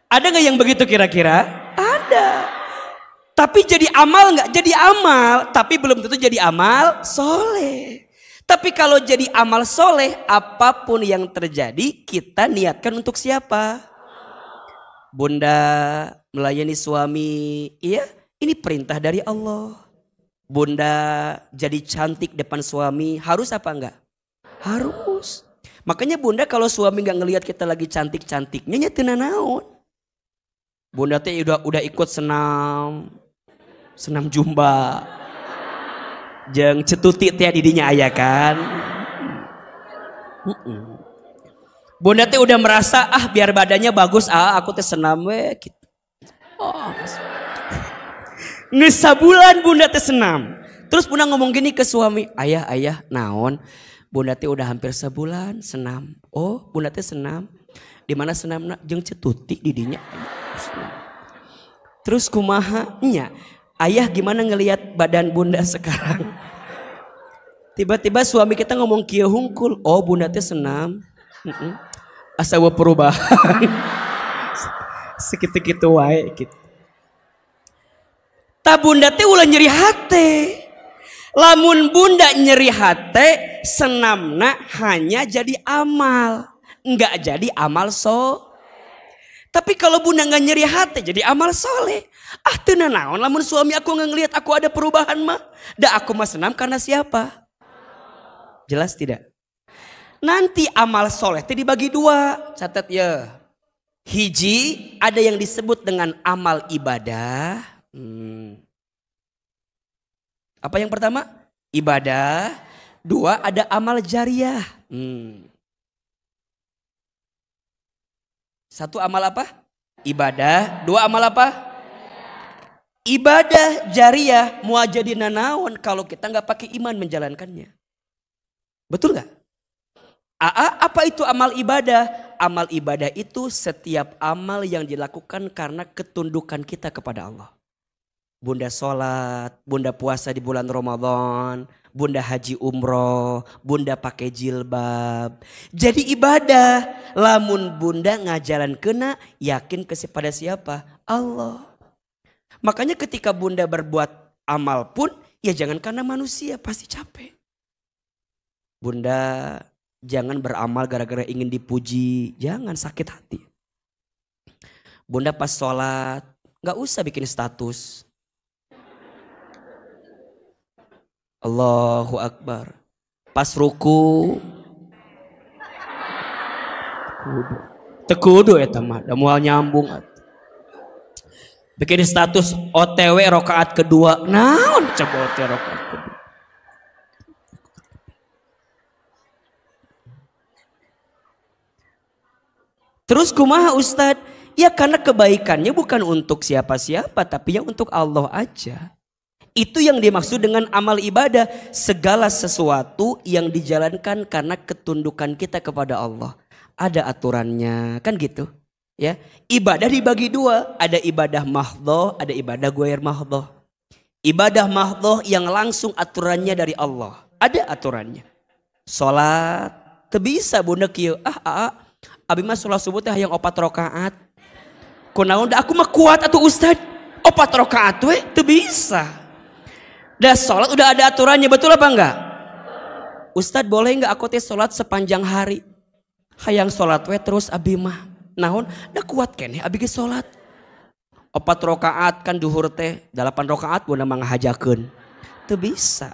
Ada nggak yang begitu kira-kira? Ada. Tapi jadi amal nggak? Jadi amal, tapi belum tentu jadi amal soleh. Tapi kalau jadi amal soleh, apapun yang terjadi kita niatkan untuk siapa? Bunda melayani suami, iya ini perintah dari Allah. Bunda jadi cantik depan suami, harus apa enggak? Harus. Makanya bunda kalau suami nggak ngelihat kita lagi cantik-cantiknya, nyetina naon. Bunda teh udah ikut senam jumba. Jeung cetuti teh didinya aya kan. Bunda teh udah merasa biar badannya bagus aku teh senam we gitu. Geus sabulan bunda teh senam. Terus bunda ngomong gini ke suami, "Ayah, naon? Bunda teh udah hampir sebulan senam." "Oh, bunda teh senam. Di mana senamna?" "Jeung cetuti didinya." Terus kumaha nya? Ayah gimana ngelihat badan bunda sekarang? Tiba-tiba suami kita ngomong kieu hungkul, "Oh, bunda teh senam." Asa we perubahan. Sekitu-kitu wae gitu. Ta bunda teh ulah nyeri hate. Lamun bunda nyeri hate, senamna hanya jadi amal, enggak jadi amal Tapi kalau bunda nggak nyeri hati jadi amal soleh. Teu naon lamun suami aku nggak ngelihat aku ada perubahan mah. Da aku mah senam karena siapa? Jelas tidak? Nanti amal soleh itu dibagi dua. Catat ya. Hiji ada yang disebut dengan amal ibadah. Apa yang pertama? Ibadah. Dua ada amal jariah. Satu amal apa? Ibadah. Dua amal apa? Ibadah jariah mau jadi nanaon kalau kita nggak pakai iman menjalankannya. Betul nggak? Apa itu amal ibadah? Amal ibadah itu setiap amal yang dilakukan karena ketundukan kita kepada Allah. Bunda sholat, bunda puasa di bulan Ramadan, bunda haji umroh, bunda pakai jilbab. Jadi ibadah. Lamun bunda ngajalan kena, yakin kepada siapa? Allah. Makanya ketika bunda berbuat amal pun, ya jangan karena manusia, pasti capek. Bunda jangan beramal gara-gara ingin dipuji, jangan sakit hati. Bunda pas sholat, gak usah bikin status. Allahu Akbar. Pas ruku tekudu eta mah da moal nyambung. Bikin status OTW rakaat kedua. Naon coba OTW rakaat kedua? Terus kumaha Ustad? Ya karena kebaikannya bukan untuk siapa-siapa tapi yang untuk Allah aja. Itu yang dimaksud dengan amal ibadah. Segala sesuatu yang dijalankan karena ketundukan kita kepada Allah. Ada aturannya, kan gitu. Ya, ibadah dibagi dua, ada ibadah mahdhah, ada ibadah ghair mahdhah. Ibadah mahdhah yang langsung aturannya dari Allah, ada aturannya. Salat, teu bisa bunda kieu. Abi mah salat subuh teh hayang 4 rakaat. Kunaon da aku mah kuat atuh Ustad. 4 rakaat we teu bisa. Dah salat udah ada aturannya, betul apa enggak? Ustad boleh enggak aku teh salat sepanjang hari? Hayang salat we terus abi mah. Naon da kuat keneh abi ge salat 4 rakaat kan duhur teh 8 rakaat bunda mah ngahajakeun teu bisa.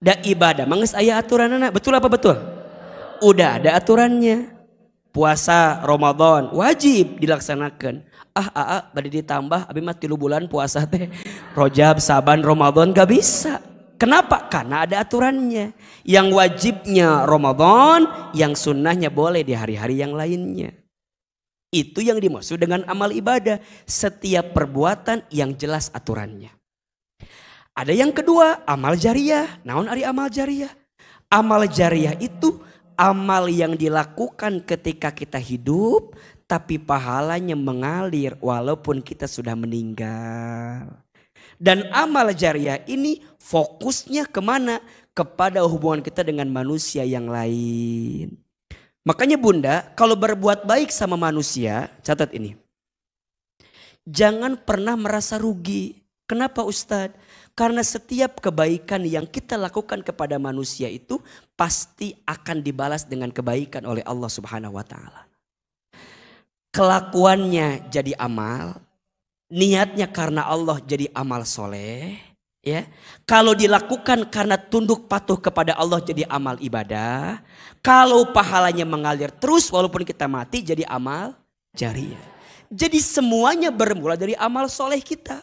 Da ibadah mah geus aya aturanna, betul apa betul? Udah ada aturannya. Puasa Ramadan wajib dilaksanakan. Bade ditambah abi mah 3 bulan puasa teh Rajab, Saban, Ramadan gak bisa. Kenapa? Karena ada aturannya. Yang wajibnya Ramadan, yang sunnahnya boleh di hari-hari yang lainnya. Itu yang dimaksud dengan amal ibadah. Setiap perbuatan yang jelas aturannya. Ada yang kedua, amal jariyah. Naon ari amal jariyah? Amal jariyah itu amal yang dilakukan ketika kita hidup, tapi pahalanya mengalir walaupun kita sudah meninggal. Dan amal jariyah ini fokusnya kemana? Kepada hubungan kita dengan manusia yang lain. Makanya bunda, kalau berbuat baik sama manusia, catat ini. Jangan pernah merasa rugi. Kenapa Ustadz? Karena setiap kebaikan yang kita lakukan kepada manusia itu pasti akan dibalas dengan kebaikan oleh Allah Subhanahu wa taala. Kelakuannya jadi amal, niatnya karena Allah jadi amal soleh. Ya, kalau dilakukan karena tunduk patuh kepada Allah jadi amal ibadah. Kalau pahalanya mengalir terus walaupun kita mati jadi amal jariyah. Jadi semuanya bermula dari amal soleh kita.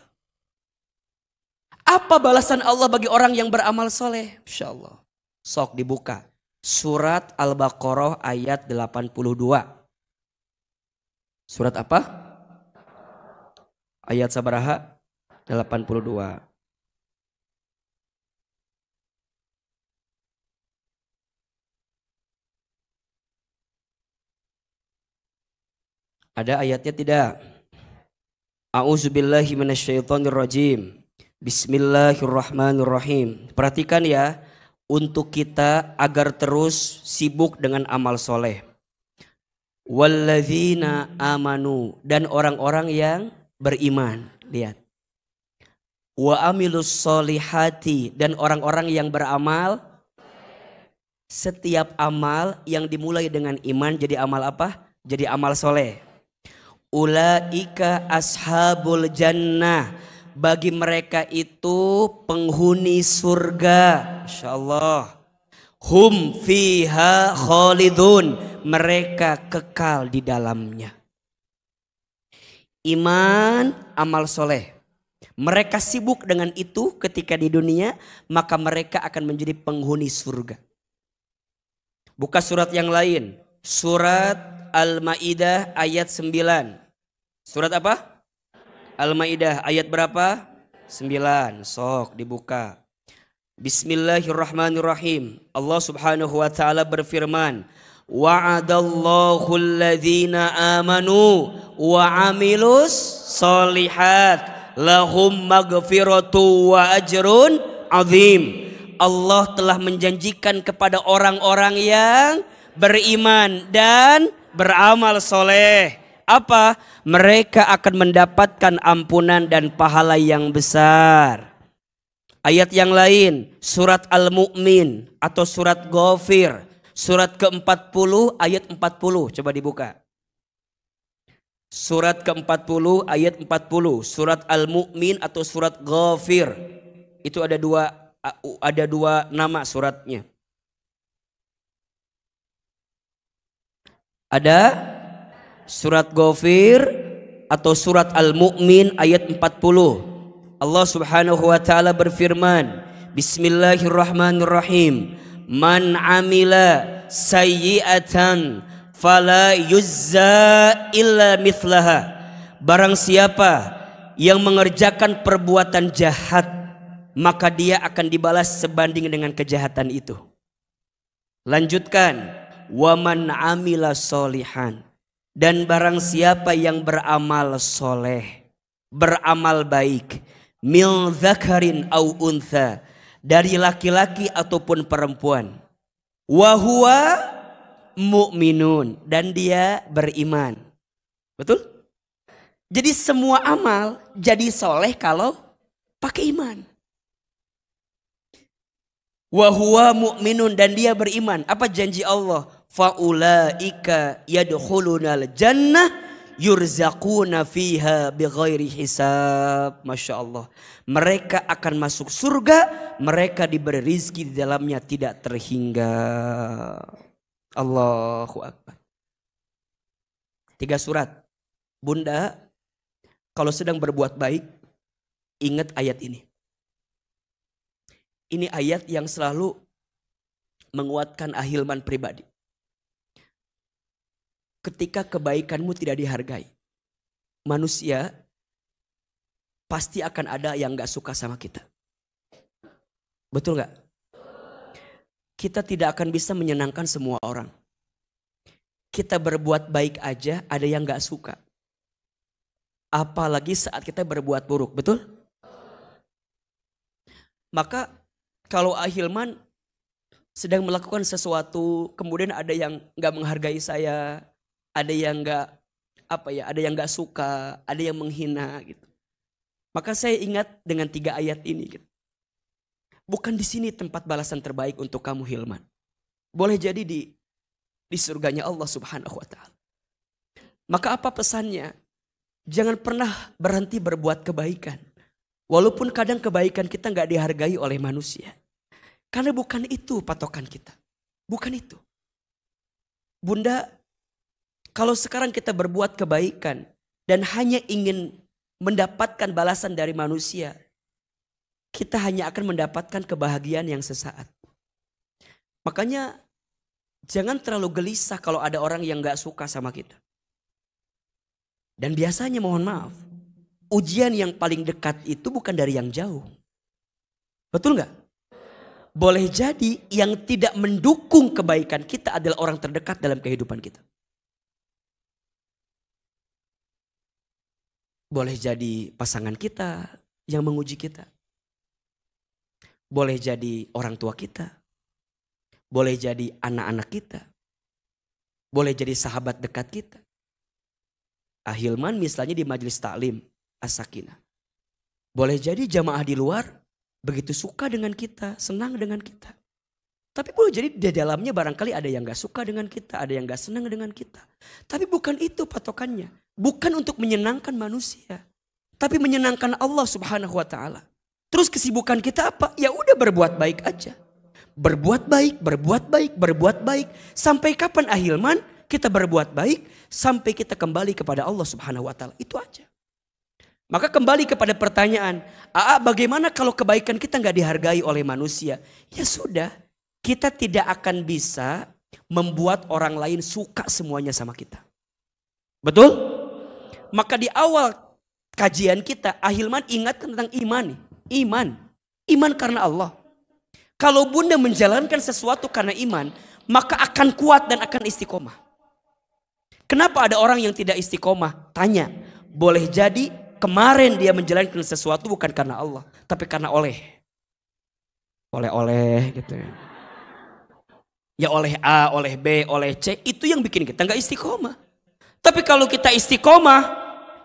Apa balasan Allah bagi orang yang beramal soleh? Insya Allah. Sok dibuka. Surat Al-Baqarah ayat 82. Surat apa? Ayat sabaraha? 82. Ada ayatnya tidak? A'udzubillahi minasyaitonirrajim. Bismillahirrahmanirrahim. Perhatikan ya, untuk kita agar terus sibuk dengan amal soleh. Walladzina amanu, dan orang-orang yang beriman. Lihat. Wa amilus solihati, dan orang-orang yang beramal. Setiap amal yang dimulai dengan iman jadi amal apa? Jadi amal soleh. Ulaika ashabul jannah, bagi mereka itu penghuni surga. Insyaallah. Hum fiha khalidun, mereka kekal di dalamnya. Iman, amal soleh. Mereka sibuk dengan itu ketika di dunia, maka mereka akan menjadi penghuni surga. Buka surat yang lain. Surat Al-Maidah ayat 9. Surat apa? Al-Maidah ayat berapa? 9. Sok dibuka. Bismillahirrahmanirrahim. Allah Subhanahu wa taala berfirman, wa'adallahu alladhina amanu wa amilus solihat lahum maghfiratu wa ajrun azim. Allah telah menjanjikan kepada orang-orang yang beriman dan beramal soleh. Apa? Mereka akan mendapatkan ampunan dan pahala yang besar. Ayat yang lain, surat Al-Mu'min atau surat Ghafir, surat ke-40 ayat 40. Coba dibuka. Surat ke-40 ayat 40, surat Al-Mu'min atau surat Ghafir. Itu ada dua nama suratnya. Ada surat Ghafir atau surat Al-Mu'min ayat 40. Allah Subhanahu wa taala berfirman, Bismillahirrahmanirrahim. Man amila sayyi'atan fala yuzza illa mithlaha. Barang siapa yang mengerjakan perbuatan jahat, maka dia akan dibalas sebanding dengan kejahatan itu. Lanjutkan. Waman amila solihan, Dan barang siapa yang beramal soleh, beramal baik, min dzakarin au untha, dari laki-laki ataupun perempuan, wa huwa mu'minun, dan dia beriman. Betul? Jadi semua amal jadi soleh kalau pakai iman. Wa huwa mu'minun, dan dia beriman. Apa janji Allah? Faulaika yadkhulunal jannah yurzaquna fiha bighairi hisab. Masya Allah. Mereka akan masuk surga, mereka diberi rizki di dalamnya tidak terhingga. Allahu Akbar. 3 surat. Bunda, kalau sedang berbuat baik, ingat ayat ini. Ini ayat yang selalu menguatkan Ahilman pribadi. Ketika kebaikanmu tidak dihargai, manusia pasti akan ada yang gak suka sama kita. Betul gak? Kita tidak akan bisa menyenangkan semua orang. Kita berbuat baik aja ada yang gak suka. Apalagi saat kita berbuat buruk, betul? Maka kalau Ahilman sedang melakukan sesuatu, kemudian ada yang gak menghargai saya, ada yang gak ada yang gak suka, ada yang menghina gitu. Maka saya ingat dengan 3 ayat ini gitu. Bukan di sini tempat balasan terbaik untuk kamu Hilman. Boleh jadi di surganya Allah Subhanahu wa taala. Maka apa pesannya? Jangan pernah berhenti berbuat kebaikan. Walaupun kadang kebaikan kita gak dihargai oleh manusia. Karena bukan itu patokan kita. Bukan itu. Bunda, kalau sekarang kita berbuat kebaikan dan hanya ingin mendapatkan balasan dari manusia, kita hanya akan mendapatkan kebahagiaan yang sesaat. Makanya jangan terlalu gelisah kalau ada orang yang gak suka sama kita. Dan biasanya mohon maaf, ujian yang paling dekat itu bukan dari yang jauh. Betul gak? Boleh jadi yang tidak mendukung kebaikan kita adalah orang terdekat dalam kehidupan kita. Boleh jadi pasangan kita yang menguji kita. Boleh jadi orang tua kita. Boleh jadi anak-anak kita. Boleh jadi sahabat dekat kita. Ahilman misalnya di majelis taklim As-Sakinah. Boleh jadi jamaah di luar begitu suka dengan kita, senang dengan kita. Tapi boleh jadi di dalamnya barangkali ada yang gak suka dengan kita, ada yang gak senang dengan kita. Tapi bukan itu patokannya. Bukan untuk menyenangkan manusia. Tapi menyenangkan Allah Subhanahu wa taala. Terus kesibukan kita apa? Ya udah berbuat baik aja. Berbuat baik, berbuat baik, berbuat baik. Sampai kapan Ahilman kita berbuat baik? Sampai kita kembali kepada Allah Subhanahu wa taala. Itu aja. Maka kembali kepada pertanyaan, bagaimana kalau kebaikan kita gak dihargai oleh manusia? Ya sudah, kita tidak akan bisa membuat orang lain suka semuanya sama kita. Betul? Maka di awal kajian kita, Ahilman ingatkan tentang iman. Iman karena Allah. Kalau bunda menjalankan sesuatu karena iman, maka akan kuat dan akan istiqomah. Kenapa ada orang yang tidak istiqomah? Tanya, boleh jadi kemarin dia menjalankan sesuatu bukan karena Allah, tapi karena oleh gitu ya. Ya oleh A, oleh B, oleh C, itu yang bikin kita nggak istiqomah. Tapi kalau kita istiqomah,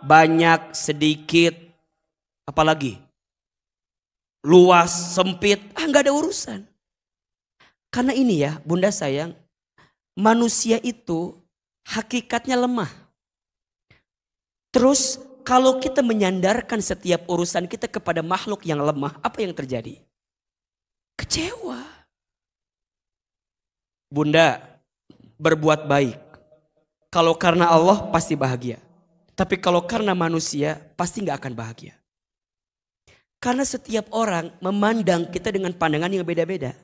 banyak, sedikit, apalagi luas, sempit, nggak ada urusan. Karena ini ya, bunda sayang, manusia itu hakikatnya lemah. Terus kalau kita menyandarkan setiap urusan kita kepada makhluk yang lemah, apa yang terjadi? Kecewa. Bunda, berbuat baik. Kalau karena Allah pasti bahagia. Tapi kalau karena manusia pasti gak akan bahagia. Karena setiap orang memandang kita dengan pandangan yang beda-beda.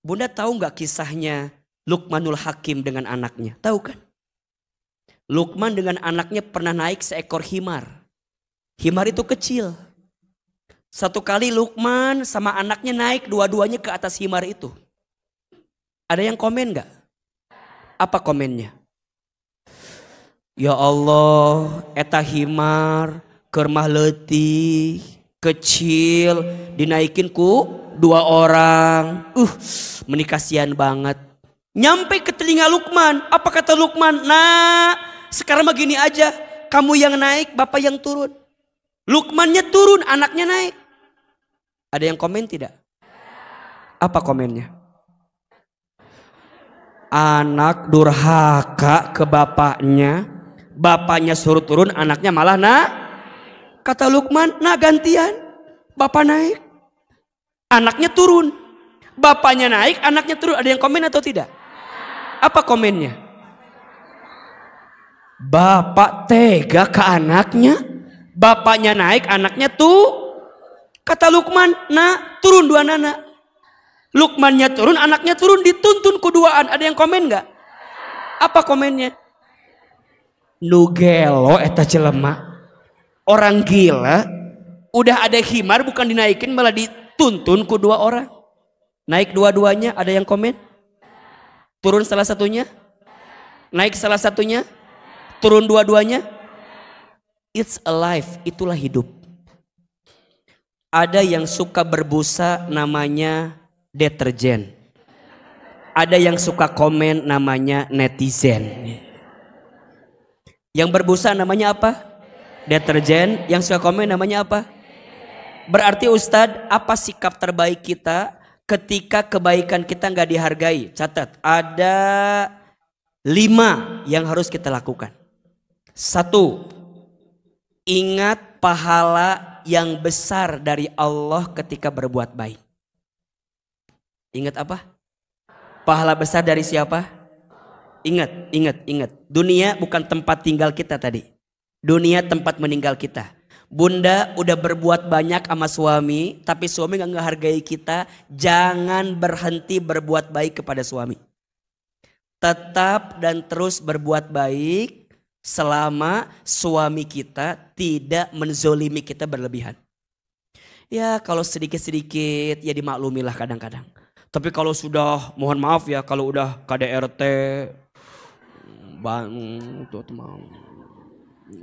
Bunda tahu gak kisahnya Luqmanul Hakim dengan anaknya? Tahu kan? Luqman dengan anaknya pernah naik seekor himar. Himar itu kecil. Satu kali Luqman sama anaknya naik dua-duanya ke atas himar itu. Ada yang komen gak? Apa komennya? Ya Allah, eta himar keur mah leutik, kecil, dinaikin ku 2 orang. Menikasian banget. Nyampe ke telinga Lukman, apa kata Lukman? Nah, sekarang mah gini aja, kamu yang naik, bapak yang turun. Lukmannya turun, anaknya naik. Ada yang komen tidak? Apa komennya? Anak durhaka ke bapaknya, bapaknya suruh turun, anaknya malah kata Lukman, nah gantian, bapak naik, anaknya turun, bapaknya naik, anaknya turun. Ada yang komen atau tidak? Apa komennya? Bapak tega ke anaknya, bapaknya naik, anaknya tuh. Kata Lukman, nah turun 2 anak. Lukmannya turun, anaknya turun, dituntun keduaan. Ada yang komen nggak? Apa komennya? Nugelo eta jelema. Orang gila, udah ada himar bukan dinaikin malah dituntun ke 2 orang. Naik dua-duanya, ada yang komen? Turun salah satunya? Naik salah satunya? Turun dua-duanya? It's alive, itulah hidup. Ada yang suka berbusa namanya deterjen. Ada yang suka komen namanya netizen. Yang berbusa namanya apa? Deterjen. Yang suka komen namanya apa? Berarti Ustadz, apa sikap terbaik kita ketika kebaikan kita nggak dihargai? Catat, ada 5 yang harus kita lakukan. 1, ingat pahala yang besar dari Allah ketika berbuat baik. Ingat apa? Pahala besar dari siapa? Ingat. Dunia bukan tempat tinggal kita tadi. Dunia tempat meninggal kita. Bunda udah berbuat banyak sama suami, tapi suami gak ngehargai kita. Jangan berhenti berbuat baik kepada suami. Tetap dan terus berbuat baik selama suami kita tidak menzolimi kita berlebihan. Ya kalau sedikit-sedikit ya dimaklumilah kadang-kadang. Tapi kalau sudah, mohon maaf ya, kalau udah KDRT,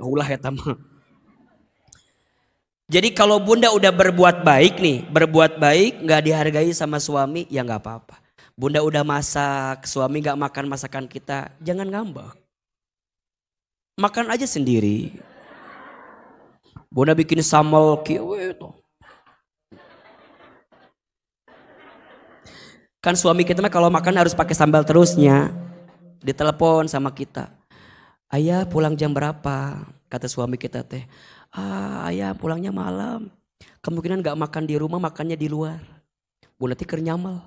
ulah ya tamang. Jadi kalau bunda udah berbuat baik nih, berbuat baik nggak dihargai sama suami, ya nggak apa-apa. Bunda udah masak, suami nggak makan masakan kita, jangan ngambek. Makan aja sendiri. Bunda bikin sambal kieu tuh. Kan suami kita mah kalau makan harus pakai sambal terusnya. Ditelepon sama kita. Ayah pulang jam berapa? Kata suami kita teh. Ayah pulangnya malam. Kemungkinan gak makan di rumah, makannya di luar. Bunda teh keur nyamal.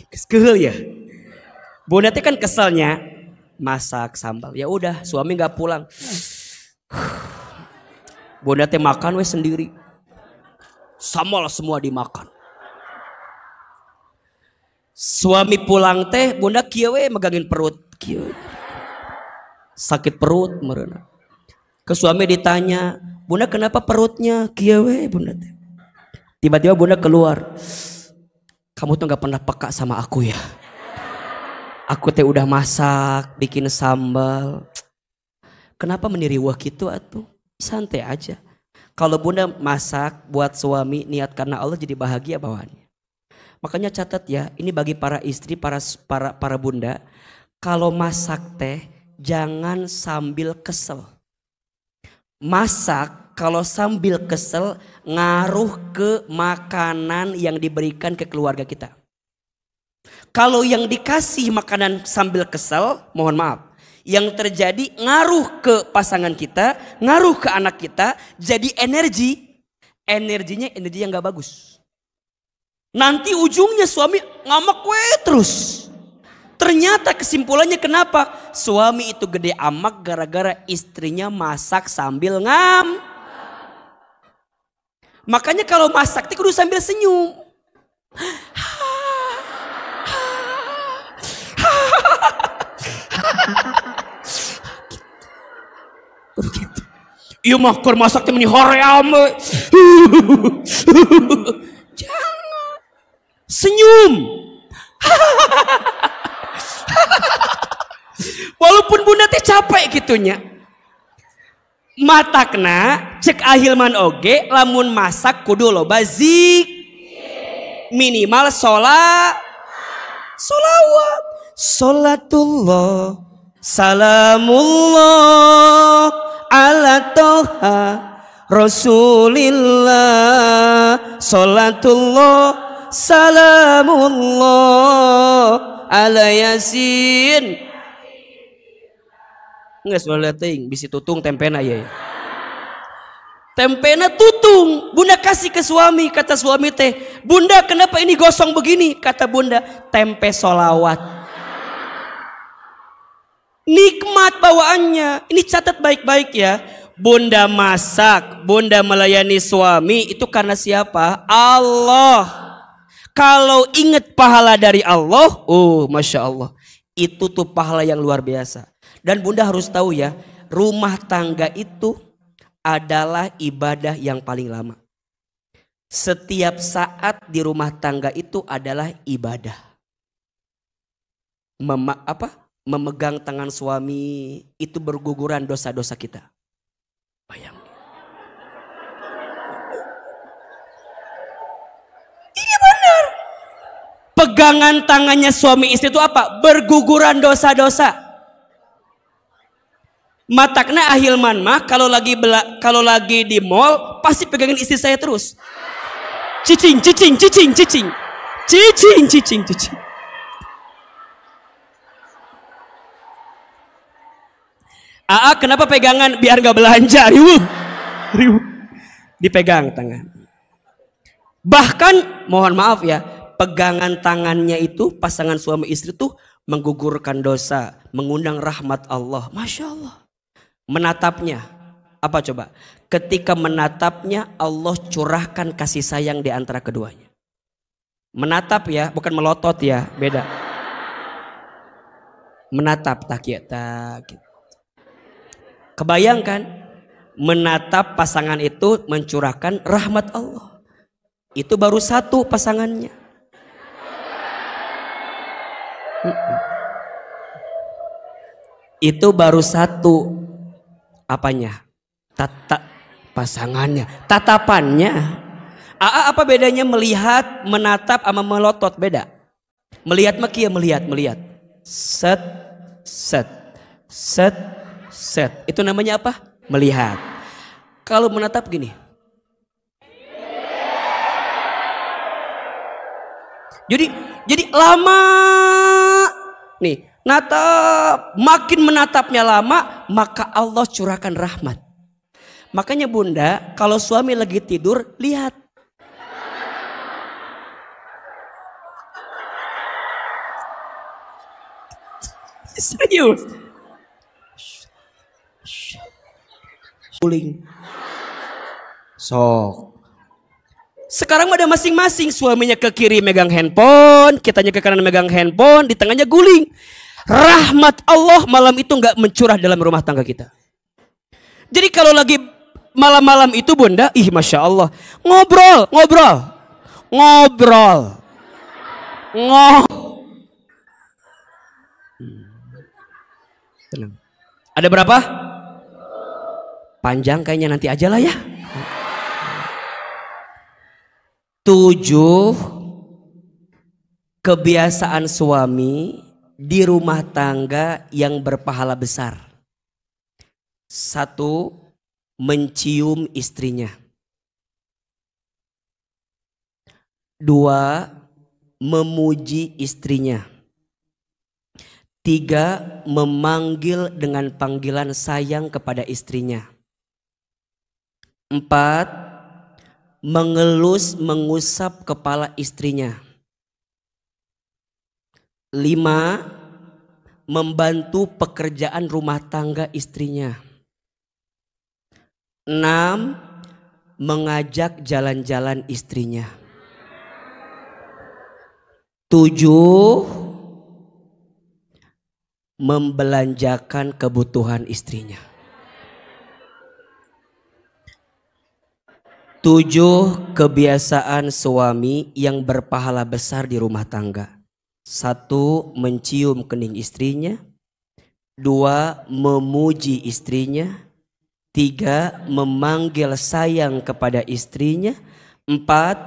Kesel ya. Bunda teh kan keselnya masak sambal. Ya udah, suami gak pulang. Bunda teh makan we sendiri. Sambal semua dimakan. Suami pulang teh, bunda kieu we megangin perut. Kieu. Sakit perut mereuna. Ke suami ditanya, bunda kenapa perutnya kieu we bunda teh. Tiba-tiba bunda keluar. Kamu tuh gak pernah peka sama aku ya. Aku teh udah masak, bikin sambal. Kenapa meniriwah gitu atuh? Santai aja. Kalau bunda masak buat suami niat karena Allah jadi bahagia bawaannya. Makanya catat ya, ini bagi para istri, para bunda. Kalau masak teh jangan sambil kesel. Masak kalau sambil kesel ngaruh ke makanan yang diberikan ke keluarga kita. Kalau yang dikasih makanan sambil kesel, mohon maaf. Yang terjadi ngaruh ke pasangan kita, ngaruh ke anak kita, jadi energinya energi yang gak bagus. Nanti ujungnya suami ngamak terus. Ternyata kesimpulannya kenapa? Suami itu gede amak gara-gara istrinya masak sambil Makanya kalau masak itu kudu sambil senyum. Gitu. Iya mah keur masak teh meni hoream. Jangan. Senyum. Walaupun bunda teh capek gitunya. Matakna cek ahilman oge lamun masak kudu loba minimal solawat. Salatullah salamullah ala toha Rasulillah. Salatullah salamullah ala yasin. Nggak soalnya ting bisi tutung tempena ya. Tempena tutung, bunda kasih ke suami, kata suami teh, bunda kenapa ini gosong begini? Kata bunda, tempe solawat. Nikmat bawaannya. Ini catat baik-baik ya. Bunda masak, bunda melayani suami itu karena siapa? Allah. Kalau ingat pahala dari Allah, oh masya Allah, itu tuh pahala yang luar biasa. Dan bunda harus tahu ya, rumah tangga itu adalah ibadah yang paling lama. Setiap saat di rumah tangga itu adalah ibadah. Memegang tangan suami itu berguguran dosa-dosa kita. Bayang. Ini benar. Pegangan tangannya suami istri itu apa? Berguguran dosa-dosa. Matakna ahilman mah kalau lagi di mall pasti pegangin istri saya terus. Cicing. Kenapa pegangan? Biar nggak belanja. Riuh. Dipegang tangan. Bahkan mohon maaf ya, pegangan tangannya itu pasangan suami istri tuh menggugurkan dosa, mengundang rahmat Allah. Masya Allah. Menatapnya, apa coba? Ketika menatapnya Allah curahkan kasih sayang di antara keduanya. Menatap ya, bukan melotot ya, beda. Menatap tak. Kebayangkan menatap pasangan itu mencurahkan rahmat Allah. Itu baru satu pasangannya. Itu baru satu. Apanya? Pasangannya, tatapannya. Apa bedanya melihat, menatap sama melotot? Beda. Melihat makia melihat. Set. Itu namanya apa? Melihat. Kalau menatap gini. Jadi lama nih. Makin menatapnya lama, maka Allah curahkan rahmat. Makanya bunda, kalau suami lagi tidur, lihat. Serius. Guling. Sok. Sekarang ada masing-masing, suaminya ke kiri megang handphone, kitanya ke kanan megang handphone, di tengahnya guling. Rahmat Allah malam itu nggak mencurah dalam rumah tangga kita. Jadi kalau lagi malam-malam itu bunda, masya Allah, ngobrol. Tenang. Ada berapa? Panjang kayaknya, nanti aja lah ya. 7 kebiasaan suami di rumah tangga yang berpahala besar. 1, mencium istrinya. 2, memuji istrinya. 3, memanggil dengan panggilan sayang kepada istrinya. 4, mengelus mengusap kepala istrinya. 5, membantu pekerjaan rumah tangga istrinya. 6, mengajak jalan-jalan istrinya. 7, membelanjakan kebutuhan istrinya. 7 kebiasaan suami yang berpahala besar di rumah tangga. Satu, mencium kening istrinya. Dua, memuji istrinya. Tiga, memanggil sayang kepada istrinya. Empat,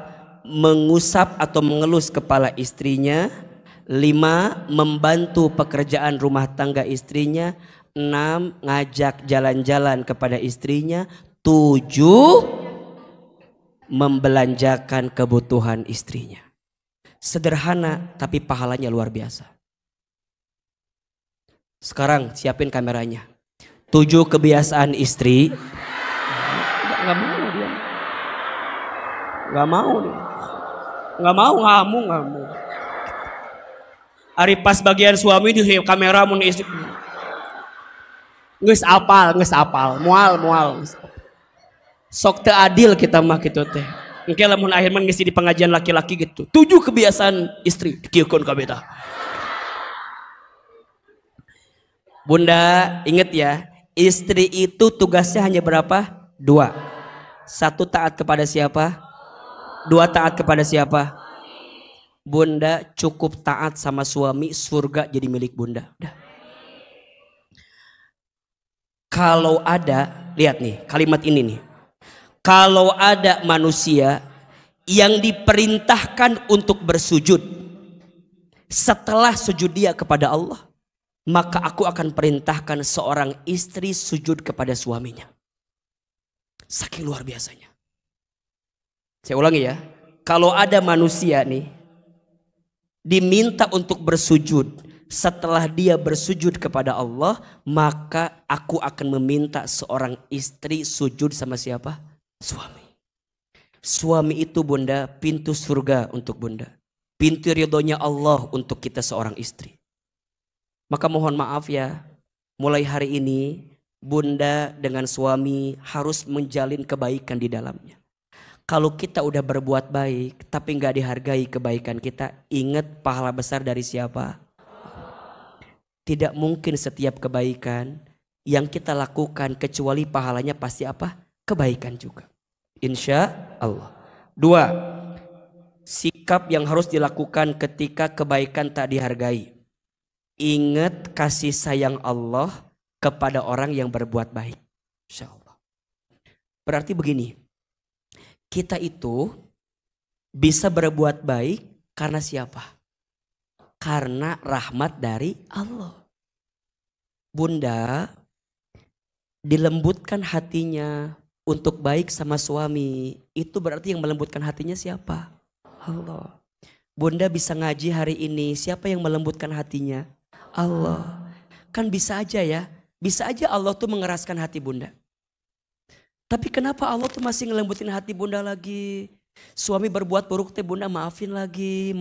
mengusap atau mengelus kepala istrinya. Lima, membantu pekerjaan rumah tangga istrinya. Enam, ngajak jalan-jalan kepada istrinya. Tujuh, membelanjakan kebutuhan istrinya. Sederhana tapi pahalanya luar biasa. Sekarang siapin kameranya. 7 kebiasaan istri. Gak mau dia. Gak mau dia. Gak mau ngamuk. Ari pas bagian suami di kamera mun istri. Geus apal. Mual. Sok teu adil kita mah kitu teh. Engke lamun akhirnya geus di pengajian laki-laki gitu. 7 kebiasaan istri dikieukeun ka beta. Bunda, ingat ya, istri itu tugasnya hanya berapa? 2. 1 taat kepada siapa? 2 taat kepada siapa? Bunda cukup taat sama suami, surga jadi milik bunda. Udah. Kalau ada, lihat nih kalimat ini nih. Kalau ada manusia yang diperintahkan untuk bersujud setelah sujud dia kepada Allah, maka aku akan perintahkan seorang istri sujud kepada suaminya. Saking luar biasanya. Saya ulangi ya. Kalau ada manusia nih diminta untuk bersujud setelah dia bersujud kepada Allah, maka aku akan meminta seorang istri sujud sama siapa? Suami. Suami itu bunda pintu surga untuk bunda. Pintu ridhonya Allah untuk kita seorang istri. Maka mohon maaf ya, mulai hari ini bunda dengan suami harus menjalin kebaikan di dalamnya. Kalau kita udah berbuat baik tapi nggak dihargai kebaikan kita, ingat pahala besar dari siapa? Tidak mungkin setiap kebaikan yang kita lakukan kecuali pahalanya pasti apa? Kebaikan juga. Insya Allah. 2. Sikap yang harus dilakukan ketika kebaikan tak dihargai. Ingat kasih sayang Allah kepada orang yang berbuat baik. Insya Allah. Berarti begini. Kita itu bisa berbuat baik karena siapa? Karena rahmat dari Allah. Bunda dilembutkan hatinya untuk baik sama suami. Itu berarti yang melembutkan hatinya siapa? Allah. Bunda bisa ngaji hari ini. Siapa yang melembutkan hatinya? Allah. Kan bisa aja ya. Bisa aja Allah tuh mengeraskan hati bunda. Tapi kenapa Allah tuh masih ngelembutin hati bunda lagi? Suami berbuat buruk teh bunda maafin lagi.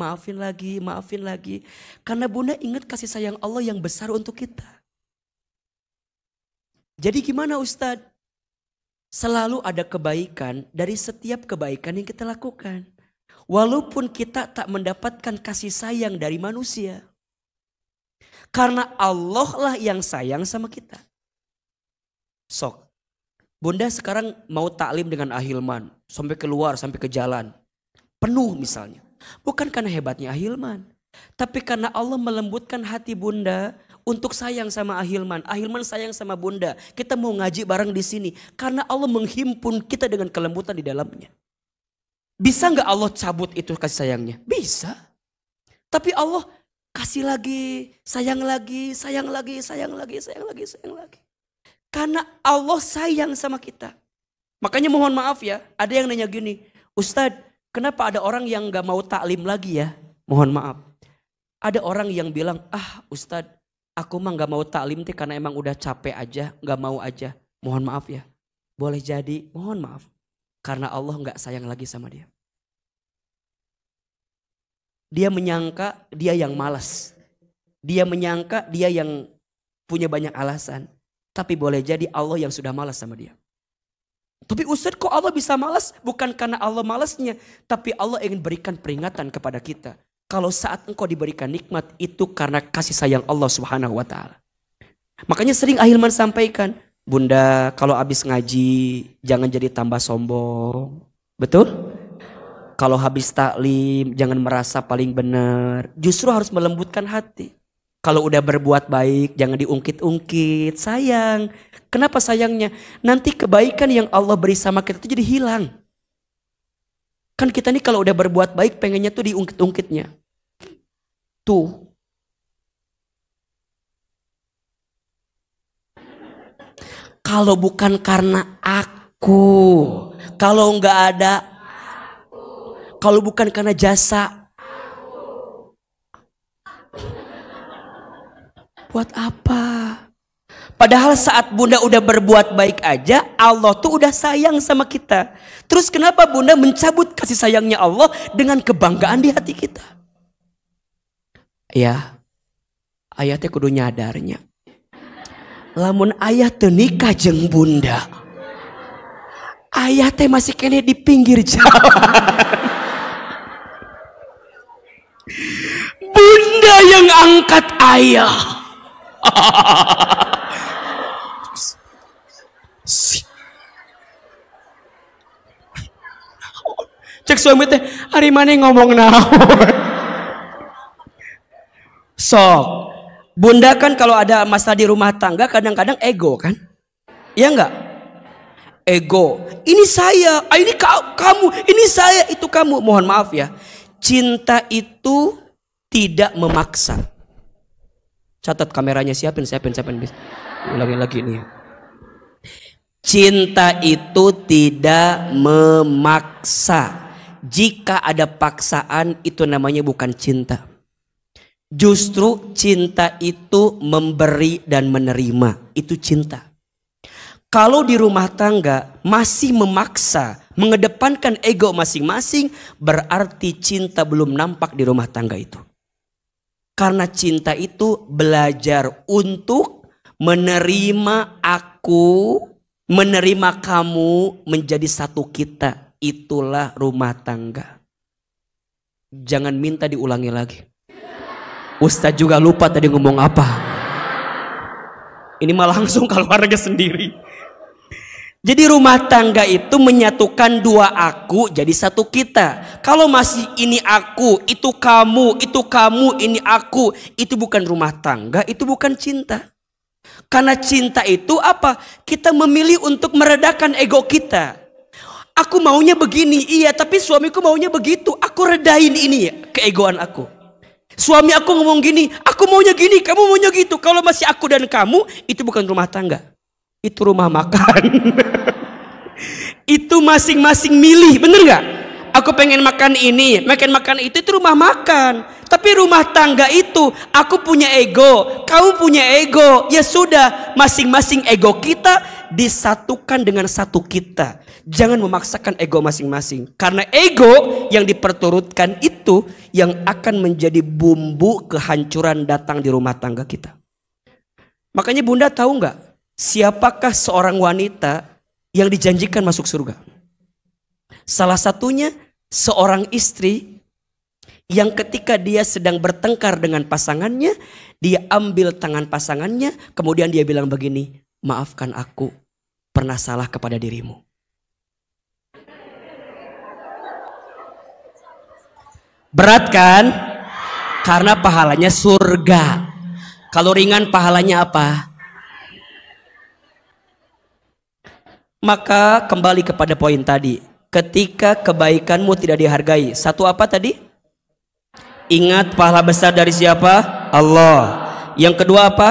Karena bunda ingat kasih sayang Allah yang besar untuk kita. Jadi gimana Ustadz? Selalu ada kebaikan dari setiap kebaikan yang kita lakukan. Walaupun kita tak mendapatkan kasih sayang dari manusia. Karena Allah lah yang sayang sama kita. Sok. Bunda sekarang mau taklim dengan Ahilman. Sampai keluar, sampai ke jalan. Penuh misalnya. Bukan karena hebatnya Ahilman. Tapi karena Allah melembutkan hati bunda untuk sayang sama Ahilman. Ahilman sayang sama bunda. Kita mau ngaji bareng di sini. Karena Allah menghimpun kita dengan kelembutan di dalamnya. Bisa nggak Allah cabut itu kasih sayangnya? Bisa. Tapi Allah kasih lagi, sayang lagi. Karena Allah sayang sama kita. Makanya mohon maaf ya, ada yang nanya gini, Ustadz, kenapa ada orang yang gak mau taklim lagi ya? Mohon maaf. Ada orang yang bilang, Ustadz, aku mah gak mau taklim teh karena emang udah capek aja, gak mau aja. Mohon maaf ya, boleh jadi, mohon maaf. Karena Allah gak sayang lagi sama dia. Dia menyangka dia yang malas. Dia menyangka dia yang punya banyak alasan. Tapi boleh jadi Allah yang sudah malas sama dia. Tapi Ustadz kok Allah bisa malas? Bukan karena Allah malasnya. Tapi Allah ingin berikan peringatan kepada kita. Kalau saat engkau diberikan nikmat itu karena kasih sayang Allah Subhanahu wa ta'ala. Makanya sering Ahilman sampaikan. Bunda kalau habis ngaji jangan jadi tambah sombong. Betul? Kalau habis taklim jangan merasa paling benar. Justru harus melembutkan hati. Kalau udah berbuat baik jangan diungkit-ungkit. Sayang. Kenapa sayangnya? Nanti kebaikan yang Allah beri sama kita itu jadi hilang. Kan kita nih kalau udah berbuat baik pengennya tuh diungkit-ungkitnya. Tuh. Kalau bukan karena aku, kalau nggak ada aku, kalau bukan karena jasa, buat apa? Padahal saat bunda udah berbuat baik aja, Allah tuh udah sayang sama kita. Terus kenapa bunda mencabut kasih sayangnya Allah dengan kebanggaan di hati kita? Ya, ayatnya kudu nyadarnya. Lamun ayah teu nikah jeung bunda, ayah teh masih kene di pinggir jalan. Bunda yang angkat ayah. Cek suami teh, hari mana ngomong naon? Sok. Bunda kan kalau ada masalah di rumah tangga kadang-kadang ego kan? Iya enggak? Ego. Ini saya, ini kamu, ini saya, itu kamu. Mohon maaf ya. Cinta itu tidak memaksa. Catat kameranya, siapin. Ulangi lagi nih. Cinta itu tidak memaksa. Jika ada paksaan itu namanya bukan cinta. Justru cinta itu memberi dan menerima. Itu cinta. Kalau di rumah tangga masih memaksa, mengedepankan ego masing-masing, berarti cinta belum nampak di rumah tangga itu. Karena cinta itu belajar untuk menerima aku, menerima kamu menjadi satu kita. Itulah rumah tangga. Jangan minta diulangi lagi. Ustadz juga lupa tadi ngomong apa. Ini malah langsung keluarga sendiri. Jadi rumah tangga itu menyatukan dua aku jadi satu kita. Kalau masih ini aku, itu kamu, ini aku, itu bukan rumah tangga, itu bukan cinta. Karena cinta itu apa? Kita memilih untuk meredakan ego kita. Aku maunya begini, iya, tapi suamiku maunya begitu. Aku redain ini ya, keegoan aku. Suami aku ngomong gini, aku maunya gini, kamu maunya gitu. Kalau masih aku dan kamu, itu bukan rumah tangga. Itu rumah makan. Itu masing-masing milih, bener gak? Aku pengen makan ini, makan itu rumah makan. Tapi rumah tangga itu, aku punya ego, kamu punya ego. Ya sudah, masing-masing ego kita disatukan dengan satu kita. Jangan memaksakan ego masing-masing. Karena ego yang diperturutkan itu yang akan menjadi bumbu kehancuran datang di rumah tangga kita. Makanya bunda tahu nggak? Siapakah seorang wanita yang dijanjikan masuk surga? Salah satunya seorang istri yang ketika dia sedang bertengkar dengan pasangannya, dia ambil tangan pasangannya, kemudian dia bilang begini, maafkan aku pernah salah kepada dirimu. Berat kan? Karena pahalanya surga. Kalau ringan pahalanya apa? Maka kembali kepada poin tadi. Ketika kebaikanmu tidak dihargai, satu apa tadi? Ingat pahala besar dari siapa? Allah. Yang kedua apa?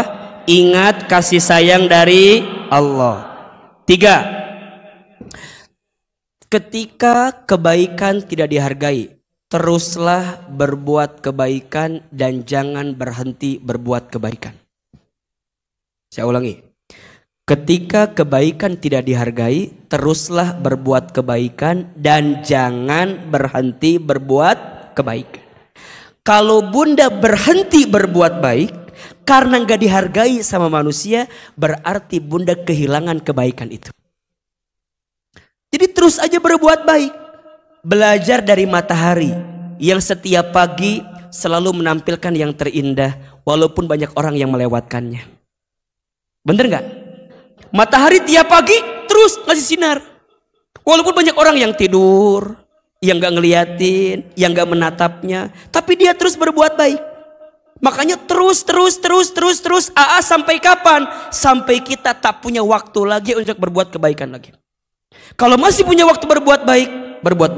Ingat kasih sayang dari Allah. 3. Ketika kebaikan tidak dihargai, teruslah berbuat kebaikan dan jangan berhenti berbuat kebaikan. Saya ulangi. Ketika kebaikan tidak dihargai, teruslah berbuat kebaikan dan jangan berhenti berbuat kebaikan. Kalau bunda berhenti berbuat baik karena nggak dihargai sama manusia, berarti bunda kehilangan kebaikan itu. Jadi terus aja berbuat baik. Belajar dari matahari yang setiap pagi selalu menampilkan yang terindah walaupun banyak orang yang melewatkannya. Bener nggak? Matahari tiap pagi terus ngasih sinar walaupun banyak orang yang tidur, yang gak ngeliatin, yang gak menatapnya, tapi dia terus berbuat baik. Makanya terus sampai kapan? Sampai kita tak punya waktu lagi untuk berbuat kebaikan lagi. Kalau masih punya waktu berbuat baik, berbuat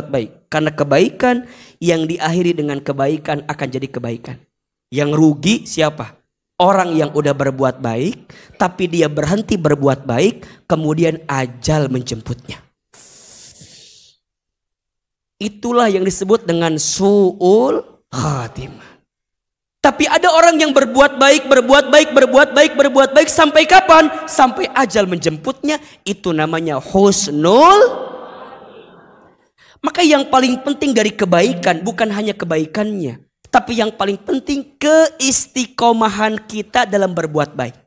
baik. Karena kebaikan yang diakhiri dengan kebaikan akan jadi kebaikan. Yang rugi siapa? Orang yang udah berbuat baik, tapi dia berhenti berbuat baik, kemudian ajal menjemputnya. Itulah yang disebut dengan su'ul khatimah. Tapi ada orang yang berbuat baik sampai kapan? Sampai ajal menjemputnya. Itu namanya husnul. Maka yang paling penting dari kebaikan bukan hanya kebaikannya, tapi yang paling penting keistiqomahan kita dalam berbuat baik.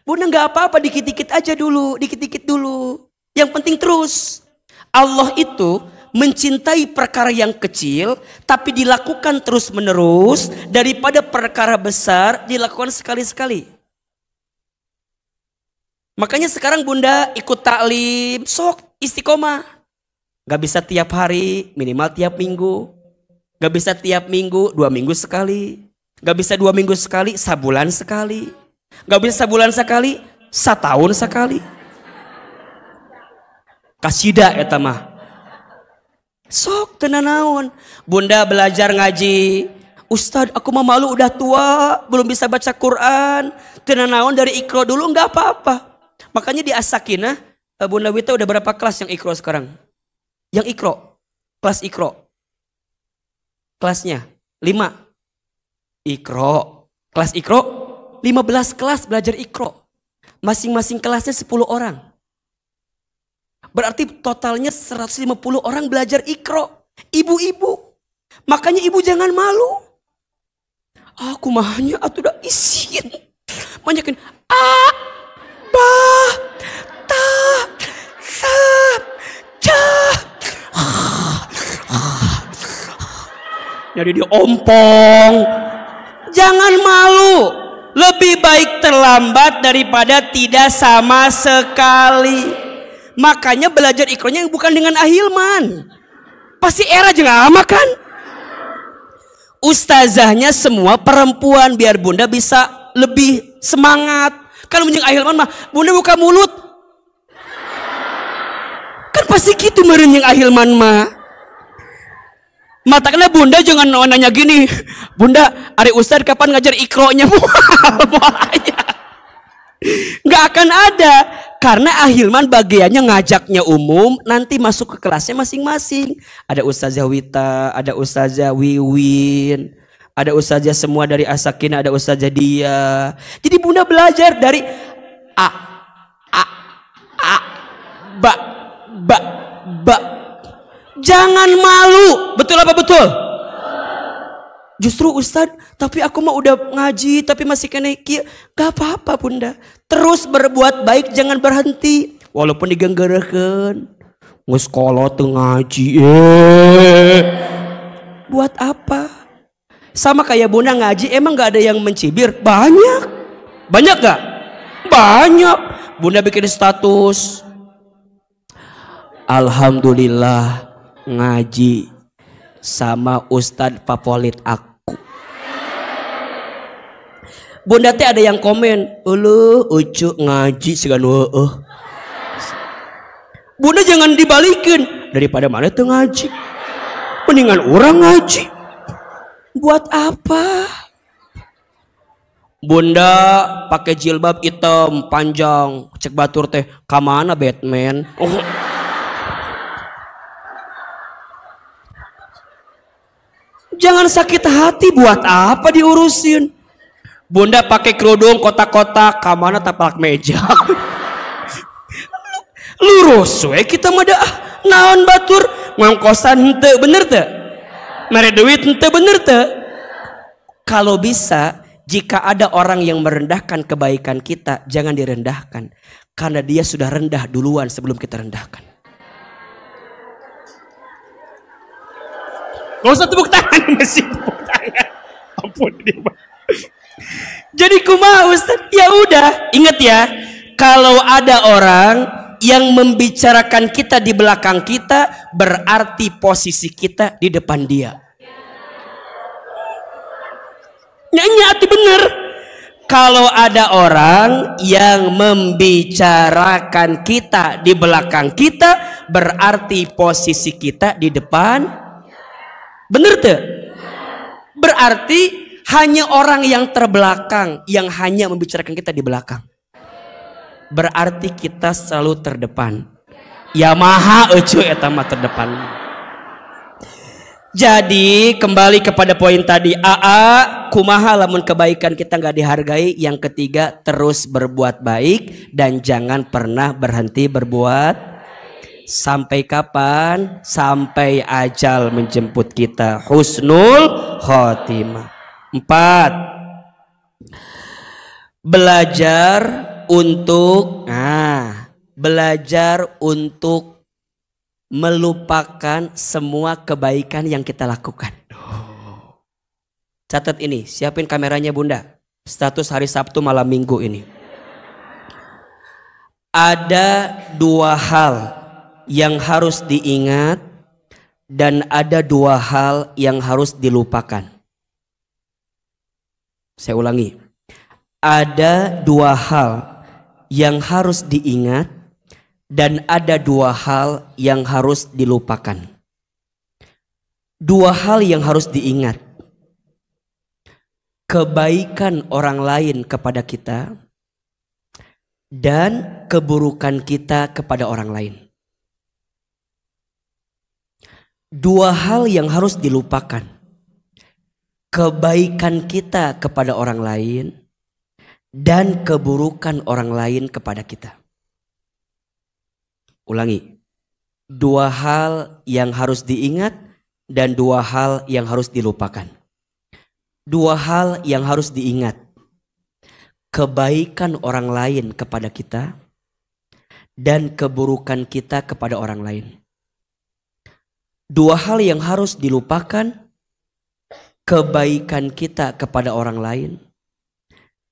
Bunda nggak apa-apa, dikit-dikit aja dulu, dikit-dikit dulu. Yang penting terus. Allah itu mencintai perkara yang kecil tapi dilakukan terus menerus daripada perkara besar dilakukan sekali-sekali. Makanya sekarang Bunda ikut taklim, sok istiqomah. Gak bisa tiap hari, minimal tiap minggu. Gak bisa tiap minggu, 2 minggu sekali. Gak bisa 2 minggu sekali, sebulan sekali. Gak bisa sebulan sekali, setahun sekali. Kasida eta mah. Sok tenanawan. Bunda belajar ngaji. Ustadz, aku mah malu udah tua, belum bisa baca Quran. Tenanawan dari Iqra dulu nggak apa-apa. Makanya di As-Sakinah, Bunda Wita udah berapa kelas yang Iqra sekarang? Yang Iqra, kelas Iqra. Kelasnya 5. Iqra. Kelas Iqra 15 kelas belajar Iqra. Masing-masing kelasnya 10 orang. Berarti totalnya 150 orang belajar Iqra. Ibu-ibu. Makanya ibu jangan malu. Aku mahanya atuh udah isin. Banyakin a, ba, ta, sa, ja. Jadi diompong. Jangan malu. Lebih baik terlambat daripada tidak sama sekali. Makanya belajar Iqranya yang bukan dengan Ahilman. Pasti era juga lama kan. Ustazahnya semua perempuan biar Bunda bisa lebih semangat. Kalau menjeng Ahilman mah Bunda buka mulut. Kan pasti gitu meureun jeung Ahilman mah. Matakna Bunda jangan nanya gini. Bunda, ari Ustaz kapan ngajar Iqranya? Nggak akan ada. Karena Ahilman bagiannya ngajaknya umum, nanti masuk ke kelasnya masing-masing. Ada Ustazah Wita, ada Ustazah Wiwin, ada Ustazah semua dari As-Sakinah, ada Ustazah Dia. Jadi Bunda belajar dari A, ba. Jangan malu. Betul apa betul? Justru Ustadz, tapi aku mah udah ngaji tapi masih kena kieu. Gak apa-apa Bunda. Terus berbuat baik, jangan berhenti. Walaupun digenggerekeun. Geus kolot teu ngaji. Buat apa? Sama kayak Bunda ngaji, emang gak ada yang mencibir? Banyak. Banyak gak? Banyak. Bunda bikin status. Alhamdulillah ngaji sama Ustadz favorit aku. Bunda teh ada yang komen, "Uluh ucu ngaji segan weueuh." Bunda jangan dibalikin, daripada mana tuh ngaji. Mendingan orang ngaji. Buat apa? Bunda pakai jilbab hitam panjang, cek batur teh, ka mana Batman? Jangan sakit hati, buat apa diurusin? Bunda pakai kerudung kotak-kotak, kamana tapak meja. Lurus we kita mah dah naon batur ngongkosan henteu bener teu? Mere duit henteu bener teu? Kalau bisa, jika ada orang yang merendahkan kebaikan kita, jangan direndahkan, karena dia sudah rendah duluan sebelum kita rendahkan. Gak usah tepuk tangan, masih tepuk tangan. Ampun dia. Jadi kumaha Ustaz? Ya udah, ingat ya, kalau ada orang yang membicarakan kita di belakang kita berarti posisi kita di depan dia. Nyanyi hati bener. Kalau ada orang yang membicarakan kita di belakang kita berarti posisi kita di depan. Bener tuh? Berarti hanya orang yang terbelakang yang hanya membicarakan kita di belakang. Berarti kita selalu terdepan. Yamaha eucu eta mah terdepan. Jadi kembali kepada poin tadi, kumaha lamun kebaikan kita nggak dihargai. Yang ketiga, terus berbuat baik dan jangan pernah berhenti berbuat. Sampai kapan? Sampai ajal menjemput kita. Husnul khotimah. 4. Belajar untuk melupakan semua kebaikan yang kita lakukan. Catat ini, siapin kameranya Bunda. Status hari Sabtu malam Minggu ini. Ada 2 hal yang harus diingat dan ada 2 hal yang harus dilupakan. Saya ulangi. Ada 2 hal yang harus diingat dan ada 2 hal yang harus dilupakan. 2 hal yang harus diingat. Kebaikan orang lain kepada kita dan keburukan kita kepada orang lain. 2 hal yang harus dilupakan. Kebaikan kita kepada orang lain dan keburukan orang lain kepada kita. Ulangi. 2 hal yang harus diingat dan 2 hal yang harus dilupakan. 2 hal yang harus diingat. Kebaikan orang lain kepada kita dan keburukan kita kepada orang lain. 2 hal yang harus dilupakan. Kebaikan kita kepada orang lain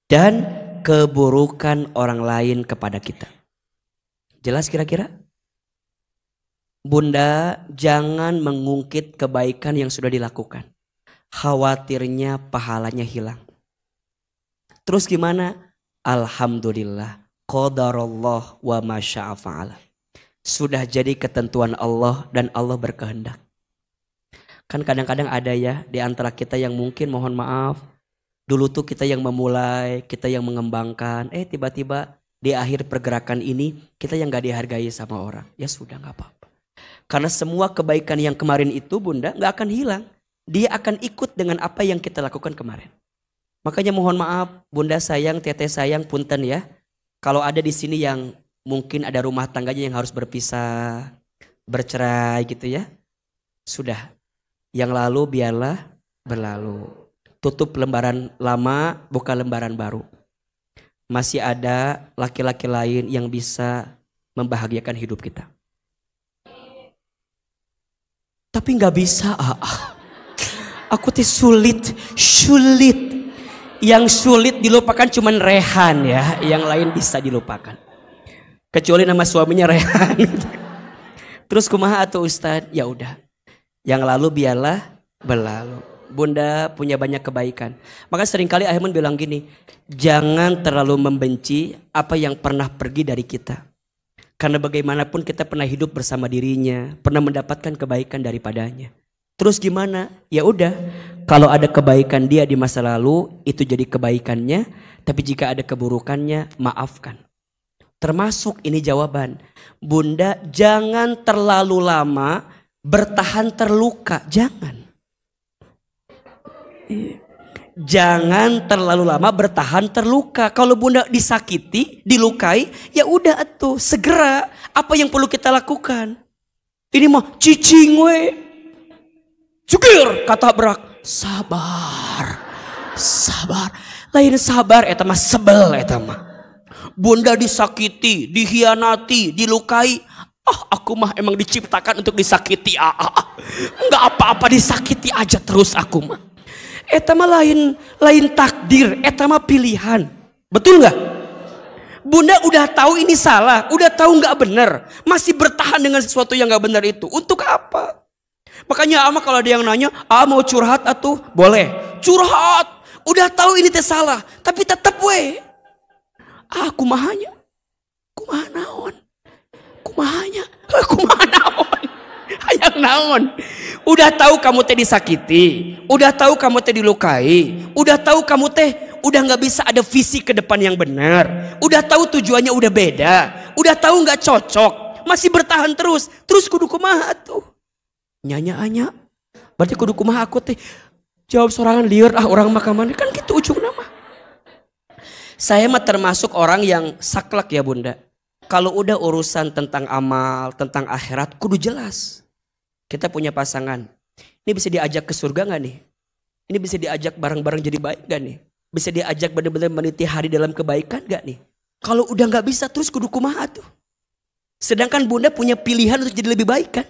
dan keburukan orang lain kepada kita. Jelas kira-kira? Bunda, jangan mengungkit kebaikan yang sudah dilakukan. Khawatirnya pahalanya hilang. Terus gimana? Alhamdulillah. Qadarullah wa masya'a fa'ala. Sudah jadi ketentuan Allah dan Allah berkehendak. Kan kadang-kadang ada ya di antara kita yang mungkin mohon maaf. Dulu tuh kita yang memulai, kita yang mengembangkan. Tiba-tiba di akhir pergerakan ini kita yang gak dihargai sama orang. Ya sudah gak apa-apa. Karena semua kebaikan yang kemarin itu Bunda gak akan hilang. Dia akan ikut dengan apa yang kita lakukan kemarin. Makanya mohon maaf Bunda sayang, Teteh sayang, punten ya. Kalau ada di sini yang mungkin ada rumah tangganya yang harus berpisah, bercerai gitu ya. Sudah, yang lalu biarlah berlalu. Tutup lembaran lama, buka lembaran baru. Masih ada laki-laki lain yang bisa membahagiakan hidup kita. Tapi nggak bisa. Aku tuh sulit. Yang sulit dilupakan cuman Rehan ya, yang lain bisa dilupakan. Kecuali nama suaminya Rehan. Terus kumaha atuh Ustadz? Ya udah. Yang lalu biarlah berlalu. Bunda punya banyak kebaikan. Maka seringkali Ahilman bilang gini, jangan terlalu membenci apa yang pernah pergi dari kita. Karena bagaimanapun kita pernah hidup bersama dirinya, pernah mendapatkan kebaikan daripadanya. Terus gimana? Ya udah, kalau ada kebaikan dia di masa lalu, itu jadi kebaikannya. Tapi jika ada keburukannya, maafkan. Termasuk ini jawaban. Bunda, jangan terlalu lama bertahan terluka. Jangan terlalu lama bertahan terluka. Kalau Bunda disakiti, dilukai, ya udah atuh, segera apa yang perlu kita lakukan. Ini mah cicing we. Cukir kata berak. Sabar. Lain sabar eta mah sebel eta mah. Bunda disakiti, dihianati, dilukai. Aku mah emang diciptakan untuk disakiti. Enggak apa-apa, disakiti aja terus aku mah. Eta mah lain takdir, eta mah pilihan. Betul nggak? Bunda udah tahu ini salah, udah tahu nggak benar, masih bertahan dengan sesuatu yang nggak benar itu. Untuk apa? Makanya ama kalau ada yang nanya, mau curhat atuh? Boleh. Curhat. Udah tahu ini teh salah, tapi tetap we. Kumahanya. Kumaha naon? Kumahanya. Kumaha naon? Hayang naon? Udah tahu kamu teh disakiti, udah tahu kamu teh dilukai, udah tahu kamu teh udah nggak bisa ada visi ke depan yang benar, udah tahu tujuannya udah beda, udah tahu nggak cocok, masih bertahan terus kudu kumaha tuh? Nyanya, berarti kudu kumaha aku teh? Jawab sorangan liur orang makaman kan gitu ujung nama. Saya mah termasuk orang yang saklek ya Bunda. Kalau udah urusan tentang amal, tentang akhirat kudu jelas. Kita punya pasangan, ini bisa diajak ke surga nggak nih? Ini bisa diajak bareng-bareng jadi baik gak nih? Bisa diajak benar-benar meniti hari dalam kebaikan gak nih? Kalau udah gak bisa terus kudu kumaha tuh. Sedangkan Bunda punya pilihan untuk jadi lebih baik kan?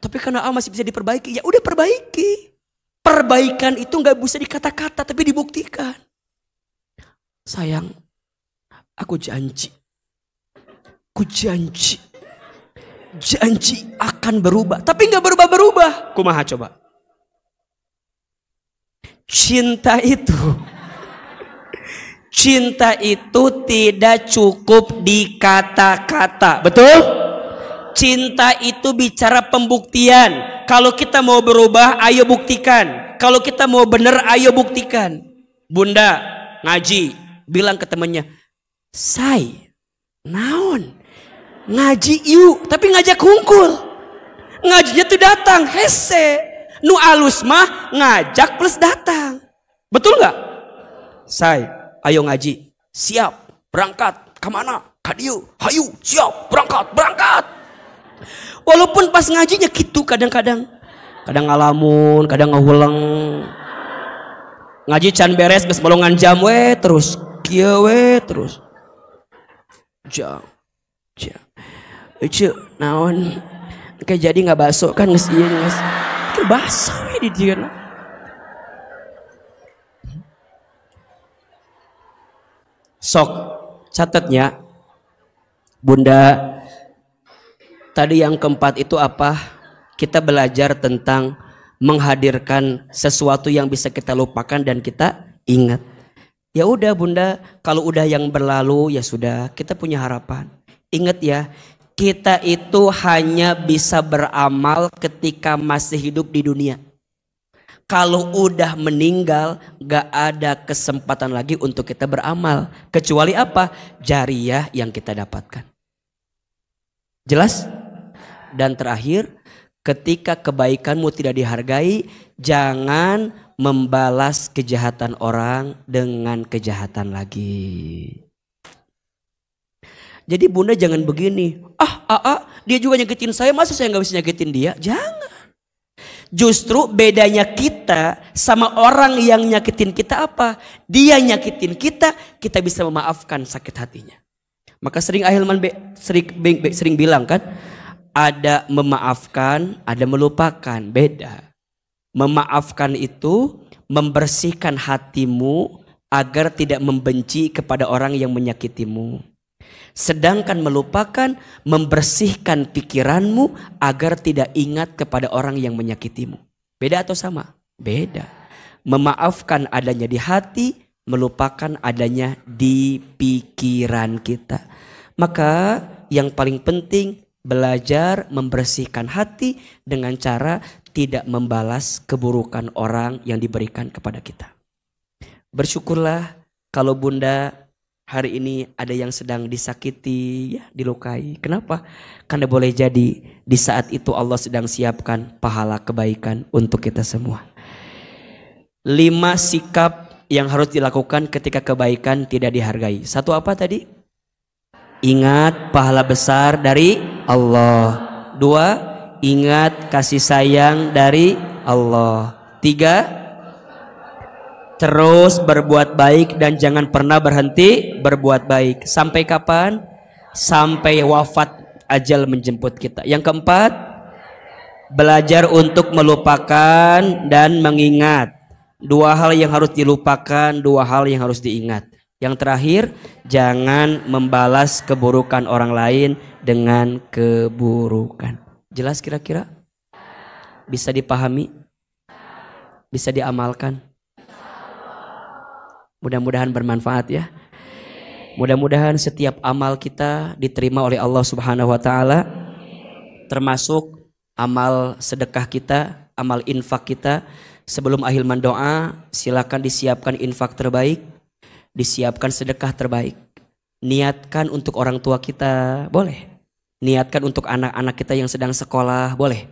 Tapi karena masih bisa diperbaiki, ya udah perbaiki. Perbaikan itu gak bisa dikata-kata tapi dibuktikan. Sayang, aku janji. Janji akan berubah. Tapi gak berubah-berubah. Kumaha coba? Cinta itu tidak cukup di kata-kata. Betul? Cinta itu bicara pembuktian. Kalau kita mau berubah, ayo buktikan. Kalau kita mau bener, ayo buktikan. Bunda ngaji, bilang ke temennya, say, naon? Ngaji yuk, tapi ngajak hungkul. Ngajinya tuh datang, hese. Nu alus mah ngajak plus datang. Betul nggak? Say, ayo ngaji. Siap, berangkat. Kemana? Kadiu, hayu, siap, berangkat. Walaupun pas ngajinya gitu kadang-kadang. Kadang ngalamun, kadang ngahuleng. Ngaji can beres, geus bolongan jam we terus. Kieu we terus. Jam. Ece, naon? Kayak jadi nggak bakso kan geus ieu geus. Basah di dia. Sok catatnya Bunda. Tadi yang keempat itu apa? Kita belajar tentang menghadirkan sesuatu yang bisa kita lupakan dan kita ingat. Ya udah Bunda, kalau udah yang berlalu ya sudah, kita punya harapan. Ingat ya, kita itu hanya bisa beramal ketika masih hidup di dunia. Kalau udah meninggal, gak ada kesempatan lagi untuk kita beramal. Kecuali apa? Jariyah yang kita dapatkan. Jelas? Dan terakhir, ketika kebaikanmu tidak dihargai, jangan membalas kejahatan orang dengan kejahatan lagi. Jadi Bunda jangan begini, dia juga nyakitin saya, masa saya gak bisa nyakitin dia? Jangan. Justru bedanya kita sama orang yang nyakitin kita apa? Dia nyakitin kita, kita bisa memaafkan sakit hatinya. Maka sering Ahilman sering bilang kan, ada memaafkan, ada melupakan, beda. Memaafkan itu membersihkan hatimu agar tidak membenci kepada orang yang menyakitimu. Sedangkan melupakan membersihkan pikiranmu agar tidak ingat kepada orang yang menyakitimu. Beda atau sama? Beda. Memaafkan adanya di hati, melupakan adanya di pikiran kita. Maka yang paling penting belajar membersihkan hati dengan cara tidak membalas keburukan orang yang diberikan kepada kita. Bersyukurlah kalau Bunda hari ini ada yang sedang disakiti, ya, dilukai. Kenapa? Karena boleh jadi di saat itu Allah sedang siapkan pahala kebaikan untuk kita semua. 5 sikap yang harus dilakukan ketika kebaikan tidak dihargai. 1 apa tadi? Ingat pahala besar dari Allah. 2, ingat kasih sayang dari Allah. 3, terus berbuat baik dan jangan pernah berhenti berbuat baik. Sampai kapan? Sampai wafat ajal menjemput kita. Yang keempat, belajar untuk melupakan dan mengingat. 2 hal yang harus dilupakan, 2 hal yang harus diingat. Yang terakhir, jangan membalas keburukan orang lain dengan keburukan. Jelas kira-kira? Bisa dipahami? Bisa diamalkan? Mudah-mudahan bermanfaat ya. Mudah-mudahan setiap amal kita diterima oleh Allah Subhanahu wa taala, termasuk amal sedekah kita, amal infak kita. Sebelum akhir doa, silakan disiapkan infak terbaik, disiapkan sedekah terbaik. Niatkan untuk orang tua kita, boleh. Niatkan untuk anak-anak kita yang sedang sekolah, boleh.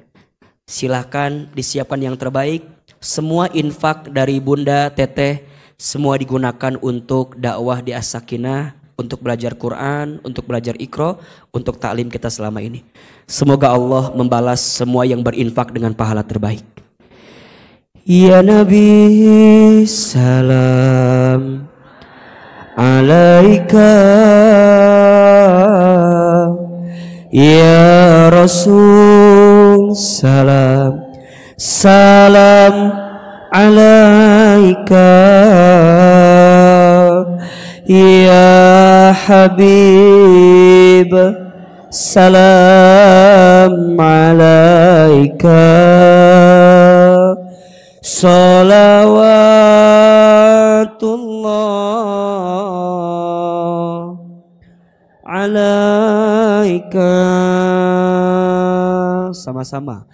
Silakan disiapkan yang terbaik. Semua infak dari Bunda, Teteh, semua digunakan untuk dakwah di As-Sakinah, untuk belajar Quran, untuk belajar Iqra, untuk taklim kita selama ini. Semoga Allah membalas semua yang berinfak dengan pahala terbaik. Ya Nabi, salam alaika, ya Rasul, salam alaika, ya Habib, salam alaika, salawatullah alaika. Sama-sama.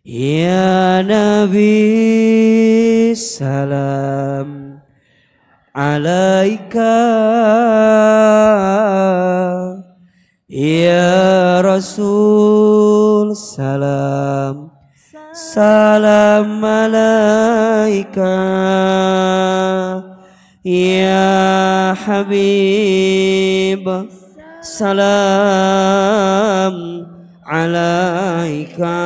Ya Nabi, salam alaika, ya Rasul, salam alaika, ya Habib, salam alaika,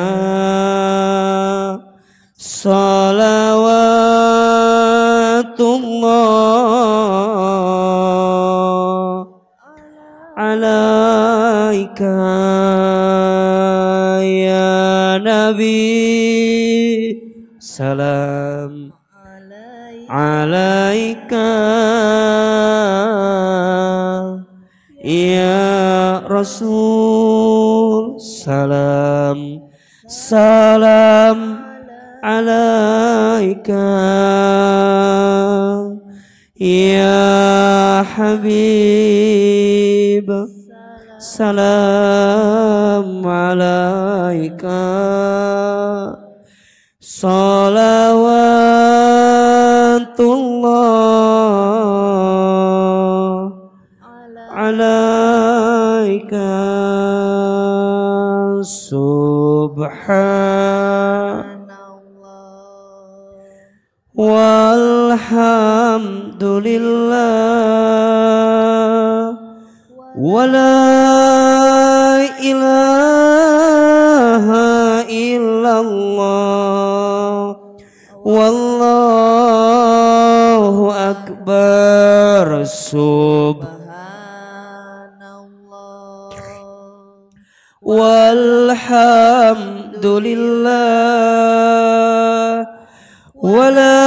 salawatullah alaika, ya Nabi, salam alaika, ya Rasul, salam alaika, ya Habib, salam alaika, salawatullah alaika, subhanallah walhamdulillah wala ilaha illallah wallahu akbar, subhanallah walhamdulillah wala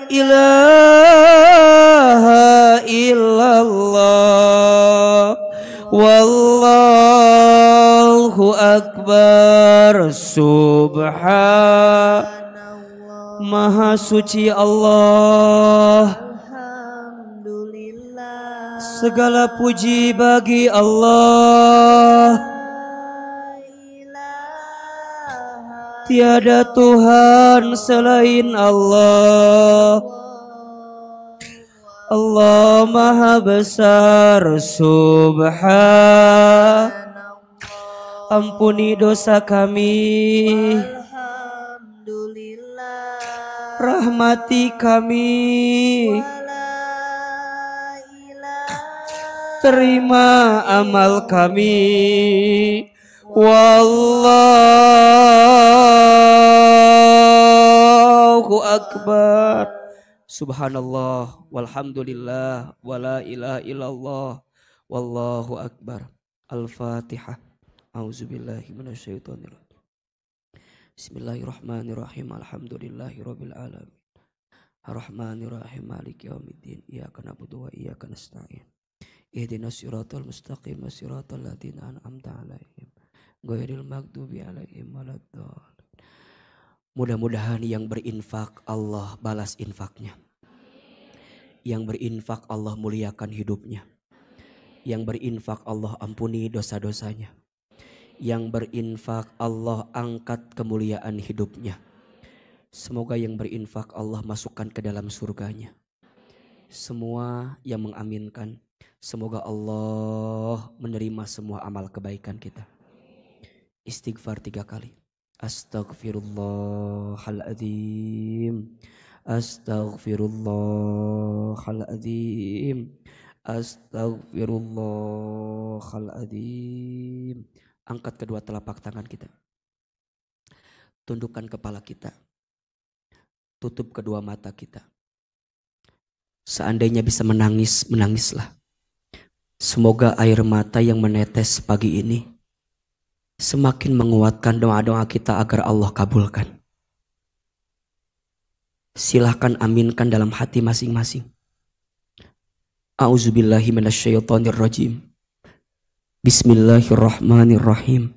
ilaha illallah wallahu akbar, subhanallah. Maha suci Allah, alhamdulillah, segala puji bagi Allah, tiada Tuhan selain Allah. Allah Maha Besar, subhanallah. Ampuni dosa kami, alhamdulillah. Rahmati kami, terima amal kami. Wallahu akbar. Subhanallah walhamdulillah wala ilaha illallah wallahu akbar. Al-Fatihah. A'udzubillahi minasyaitonir rajim. Bismillahirrahmanirrahim. Alhamdulillahirabbil alamin. Ar-Rahmanir Rahim Maliki Yaumiddin. Iyyaka na'budu wa iyyaka nasta'in. Ihdinas siratal mustaqim siratal ladzina an'amta 'alaihim ghairil maghdubi 'alaihim waladdallin. Mudah-mudahan yang berinfak Allah balas infaknya. Yang berinfak Allah muliakan hidupnya. Yang berinfak Allah ampuni dosa-dosanya. Yang berinfak Allah angkat kemuliaan hidupnya. Semoga yang berinfak Allah masukkan ke dalam surganya. Semua yang mengaminkan, semoga Allah menerima semua amal kebaikan kita. Istighfar 3 kali. Astaghfirullahaladzim. Astaghfirullahaladzim. Astaghfirullahaladzim. Angkat kedua telapak tangan kita. Tundukkan kepala kita. Tutup kedua mata kita. Seandainya bisa menangis, menangislah. Semoga air mata yang menetes pagi ini semakin menguatkan doa-doa kita agar Allah kabulkan. Silahkan aminkan dalam hati masing-masing. A'udzubillahi minasyaitonirrajim. Bismillahirrahmanirrahim.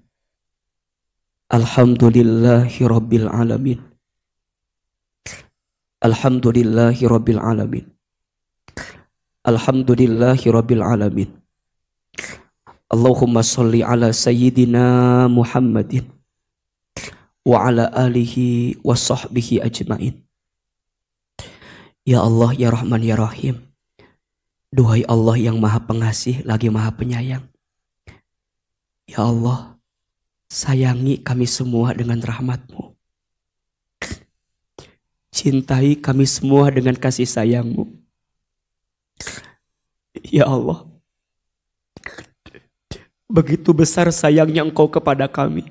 Alhamdulillahi rabbil alamin. Alhamdulillahi rabbil alamin. Alhamdulillahi rabbil alamin. Allahumma sholli ala sayyidina Muhammadin wa ala alihi wa sahbihi ajmain. Ya Allah, ya Rahman, ya Rahim. Duhai Allah yang maha pengasih lagi maha penyayang. Ya Allah, sayangi kami semua dengan rahmat-Mu. Cintai kami semua dengan kasih sayang-Mu. Ya Allah, begitu besar sayangnya Engkau kepada kami,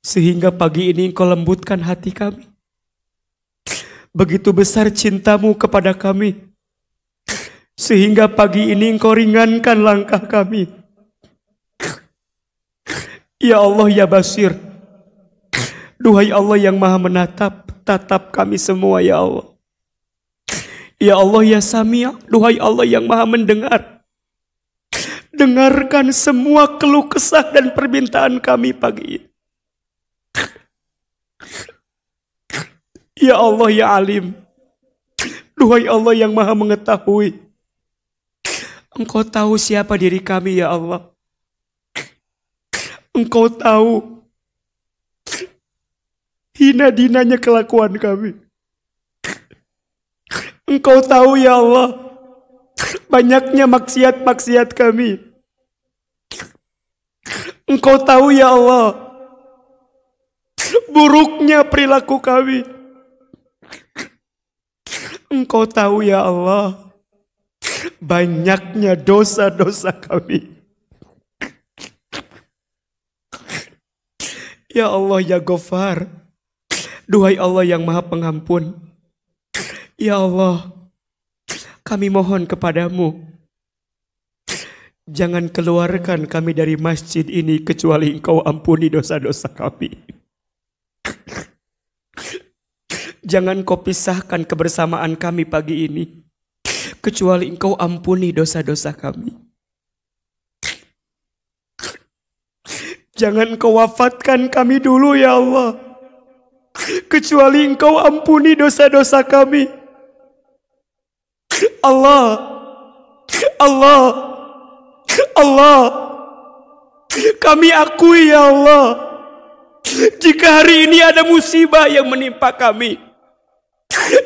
sehingga pagi ini Engkau lembutkan hati kami. Begitu besar cinta-Mu kepada kami, sehingga pagi ini Engkau ringankan langkah kami. Ya Allah, ya Basir. Duhai Allah yang maha menatap, tatap kami semua ya Allah. Ya Allah, ya Sami', duhai Allah yang maha mendengar. Dengarkan semua keluh kesah dan permintaan kami pagi ini. Ya Allah, ya Alim. Duhai Allah yang maha mengetahui. Engkau tahu siapa diri kami ya Allah. Engkau tahu hina-dinanya kelakuan kami. Engkau tahu ya Allah banyaknya maksiat-maksiat kami. Engkau tahu ya Allah buruknya perilaku kami. Engkau tahu ya Allah banyaknya dosa-dosa kami. Ya Allah, ya Ghafar. Duhai Allah yang maha pengampun. Ya Allah, kami mohon kepadamu, jangan keluarkan kami dari masjid ini kecuali Engkau ampuni dosa-dosa kami. Jangan Kau pisahkan kebersamaan kami pagi ini kecuali Engkau ampuni dosa-dosa kami. Jangan Kau wafatkan kami dulu ya Allah kecuali Engkau ampuni dosa-dosa kami. Allah, Allah, Allah, kami akui ya Allah, jika hari ini ada musibah yang menimpa kami,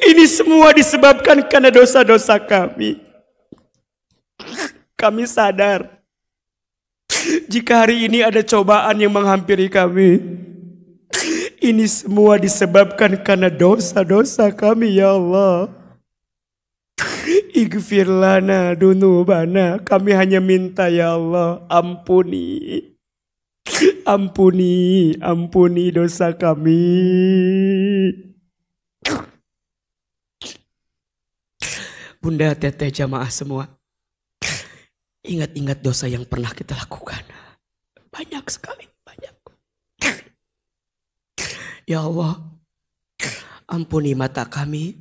ini semua disebabkan karena dosa-dosa kami. Kami sadar jika hari ini ada cobaan yang menghampiri kami, ini semua disebabkan karena dosa-dosa kami ya Allah. Ighfir lana dunubana, kami hanya minta ya Allah, ampuni. Ampuni, ampuni dosa kami. Bunda, teteh, jamaah semua, ingat-ingat dosa yang pernah kita lakukan. Banyak sekali, banyak. Ya Allah, Ampuni mata kami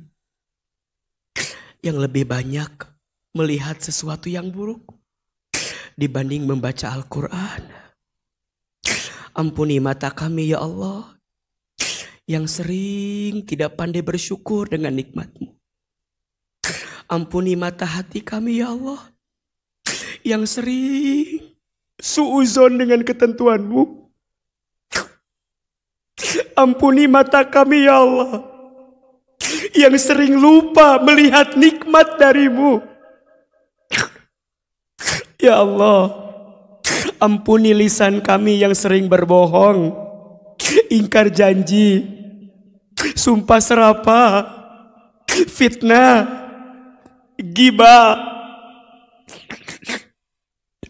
yang lebih banyak melihat sesuatu yang buruk dibanding membaca Al-Quran. Ampuni mata kami ya Allah yang sering tidak pandai bersyukur dengan nikmat-Mu. Ampuni mata hati kami ya Allah yang sering suuzon dengan ketentuan-Mu. Ampuni mata kami ya Allah yang sering lupa melihat nikmat dari-Mu. Ya Allah, ampuni lisan kami yang sering berbohong, ingkar janji, sumpah serapah, fitnah, ghibah.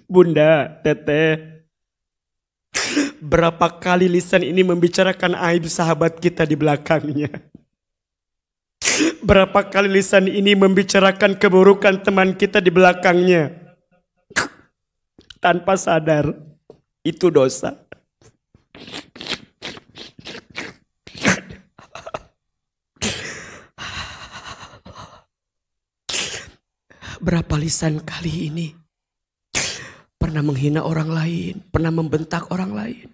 Bunda, Teteh, berapa kali lisan ini membicarakan aib sahabat kita di belakangnya? Berapa kali lisan ini membicarakan keburukan teman kita di belakangnya? Tanpa sadar, itu dosa. Berapa lisan kali ini pernah menghina orang lain, pernah membentak orang lain,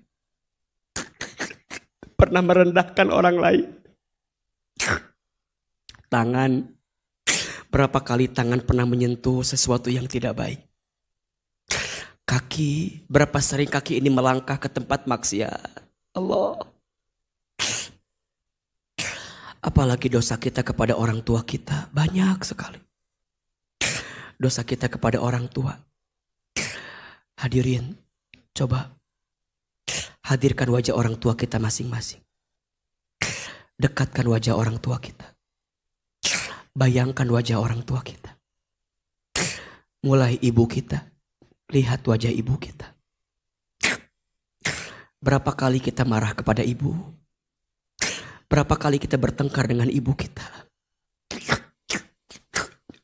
pernah merendahkan orang lain. Tangan, berapa kali tangan pernah menyentuh sesuatu yang tidak baik. Kaki, berapa sering kaki ini melangkah ke tempat maksiat. Allah. Apalagi dosa kita kepada orang tua kita, banyak sekali. Dosa kita kepada orang tua. Hadirin, coba hadirkan wajah orang tua kita masing-masing. Dekatkan wajah orang tua kita. Bayangkan wajah orang tua kita. Mulai ibu kita, lihat wajah ibu kita. Berapa kali kita marah kepada ibu? Berapa kali kita bertengkar dengan ibu kita?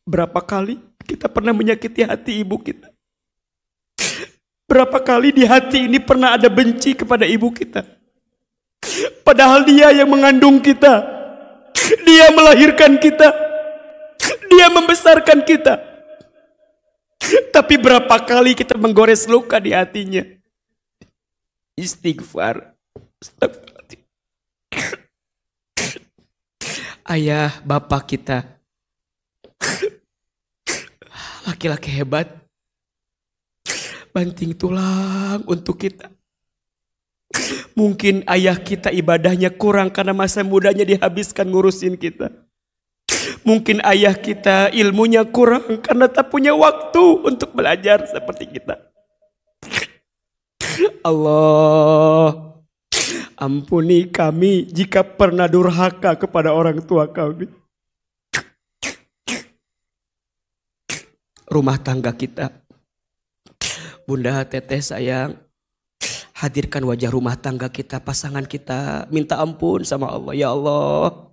Berapa kali kita pernah menyakiti hati ibu kita? Berapa kali di hati ini pernah ada benci kepada ibu kita? Padahal dia yang mengandung kita. Dia melahirkan kita. Dia membesarkan kita. Tapi berapa kali kita menggores luka di hatinya? Istighfar. Ayah, bapak kita, laki-laki hebat, banting tulang untuk kita. Mungkin ayah kita ibadahnya kurang karena masa mudanya dihabiskan ngurusin kita. Mungkin ayah kita ilmunya kurang karena tak punya waktu untuk belajar seperti kita. Allah, ampuni kami jika pernah durhaka kepada orang tua kami. Rumah tangga kita, Bunda, Teteh sayang, hadirkan wajah rumah tangga kita, pasangan kita. Minta ampun sama Allah. Ya Allah,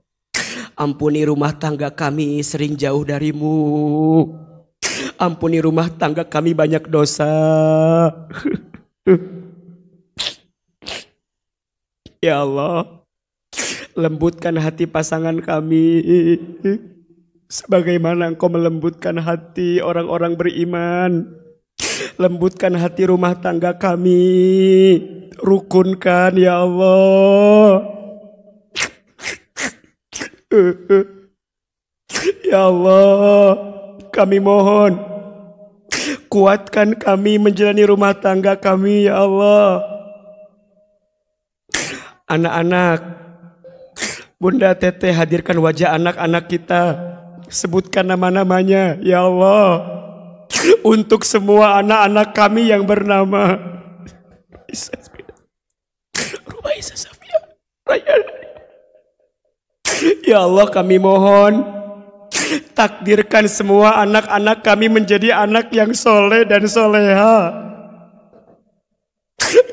ampuni rumah tangga kami sering jauh dari-Mu. Ampuni rumah tangga kami banyak dosa. Ya Allah, lembutkan hati pasangan kami sebagaimana Engkau melembutkan hati orang-orang beriman. Lembutkan hati rumah tangga kami, rukunkan ya Allah. Ya Allah, kami mohon kuatkan kami menjalani rumah tangga kami ya Allah. Anak-anak, Bunda, Teteh, hadirkan wajah anak-anak kita. Sebutkan nama-namanya ya Allah. Untuk semua anak-anak kami yang bernama Rubaisa Safia Rayana. Ya Allah, kami mohon takdirkan semua anak-anak kami menjadi anak yang soleh dan soleha.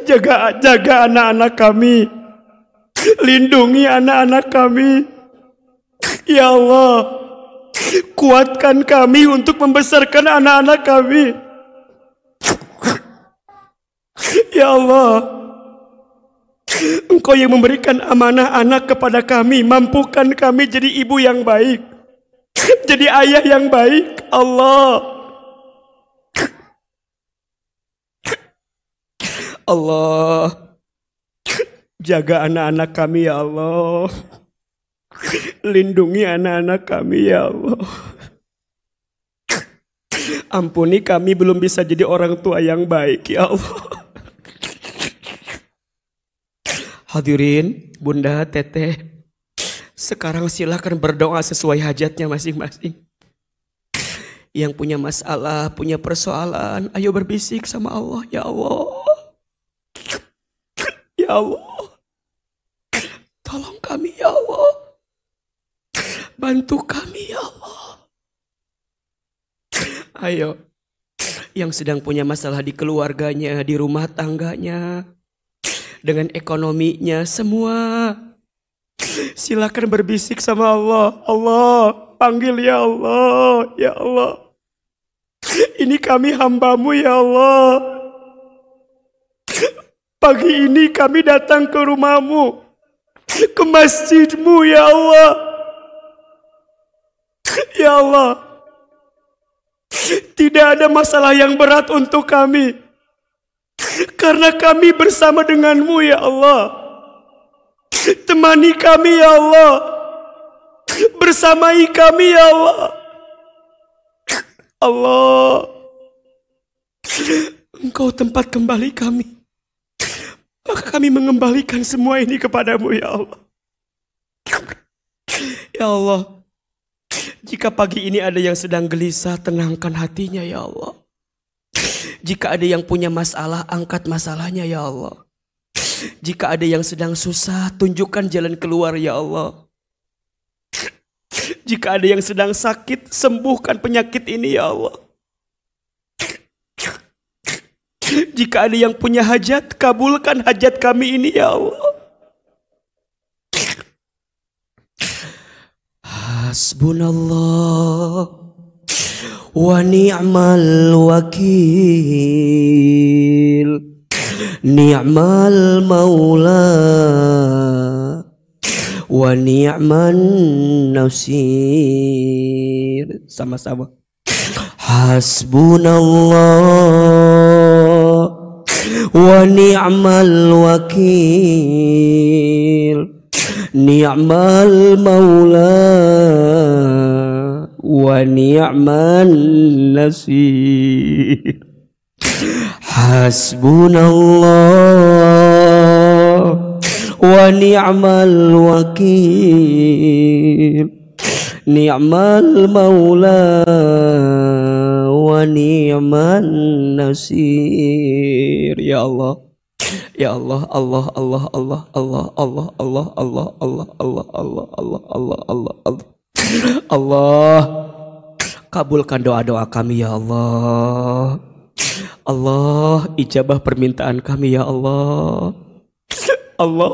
Jaga anak-anak kami, lindungi anak-anak kami. Ya Allah, kuatkan kami untuk membesarkan anak-anak kami. Ya Allah, Engkau yang memberikan amanah anak kepada kami, mampukan kami jadi ibu yang baik, jadi ayah yang baik. Allah, Allah, jaga anak-anak kami ya Allah. Lindungi anak-anak kami ya Allah. Ampuni kami belum bisa jadi orang tua yang baik ya Allah. Hadirin, Bunda, Teteh, sekarang silakan berdoa sesuai hajatnya masing-masing. Yang punya masalah, punya persoalan, ayo berbisik sama Allah. Ya Allah, ya Allah, tolong kami ya Allah, bantu kami ya Allah. Ayo, yang sedang punya masalah di keluarganya, di rumah tangganya, dengan ekonominya, semua silakan berbisik sama Allah. Allah, panggil ya Allah, ya Allah. Ini kami hambamu ya Allah. Pagi ini kami datang ke rumahmu, ke masjidmu ya Allah. Ya Allah, tidak ada masalah yang berat untuk kami, karena kami bersama denganmu ya Allah. Temani kami ya Allah, bersamai kami ya Allah. Allah, Engkau tempat kembali kami, maka kami mengembalikan semua ini kepadamu ya Allah. Ya Allah, jika pagi ini ada yang sedang gelisah, tenangkan hatinya ya Allah. Jika ada yang punya masalah, angkat masalahnya ya Allah. Jika ada yang sedang susah, tunjukkan jalan keluar ya Allah. Jika ada yang sedang sakit, sembuhkan penyakit ini ya Allah. Jika ada yang punya hajat, kabulkan hajat kami ini ya Allah. Hasbunallah wa ni'mal wakil, ni'mal maula wa ni'man nasir. Sama-sama. Hasbunallah wa ni'mal wakil, ni'mal maula wa ni'man nasir. Hasbunallah wa ni'mal wakil, ni'mal maula wa ni'man nasir. Ya Allah, ya Allah, Allah, Allah, Allah, Allah, Allah, Allah, Allah, Allah, Allah, Allah, Allah, Allah, Allah, Allah, Allah, kabulkan doa-doa kami ya Allah. Allah, ijabah permintaan kami ya Allah. Allah,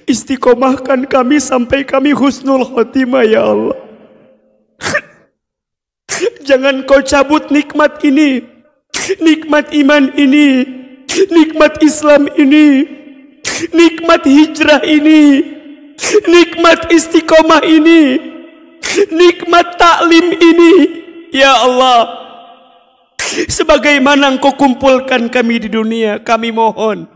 istiqomahkan kami sampai kami husnul khotimah ya Allah. Jangan kau cabut nikmat ini, nikmat iman ini, nikmat Islam ini, nikmat hijrah ini, nikmat istiqomah ini, nikmat taklim ini ya Allah. Sebagaimana Engkau kumpulkan kami di dunia, kami mohon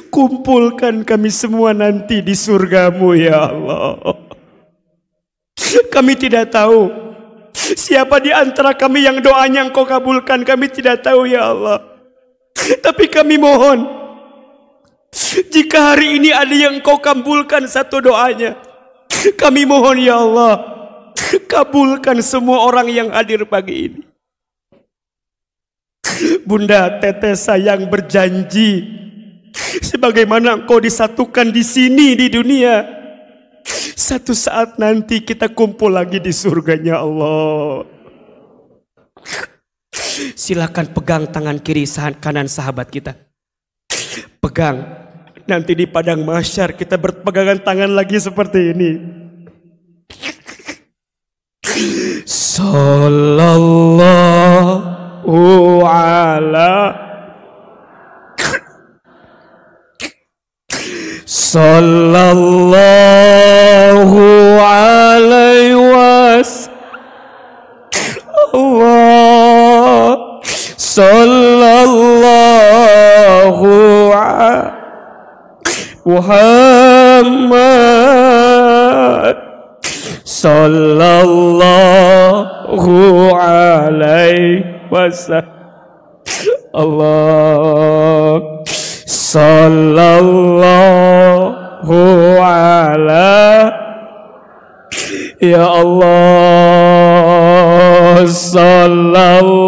kumpulkan kami semua nanti di surgamu ya Allah. Kami tidak tahu siapa di antara kami yang doanya Engkau kabulkan, kami tidak tahu ya Allah. Tapi kami mohon, jika hari ini ada yang Engkau kabulkan satu doanya, kami mohon ya Allah, kabulkan semua orang yang hadir pagi ini. Bunda, Teteh sayang berjanji, sebagaimana Engkau disatukan di sini di dunia, satu saat nanti kita kumpul lagi di surganya Allah. Silakan pegang tangan kiri kanan sahabat kita, pegang. Nanti di padang mahsyar kita berpegangan tangan lagi seperti ini. Sallallahu ala Sallallahu alaihi wasallam. Allah sallallahu Muhammad sallallahu alaihi wasallam. Allah sallallahu ala ya Allah sallallahu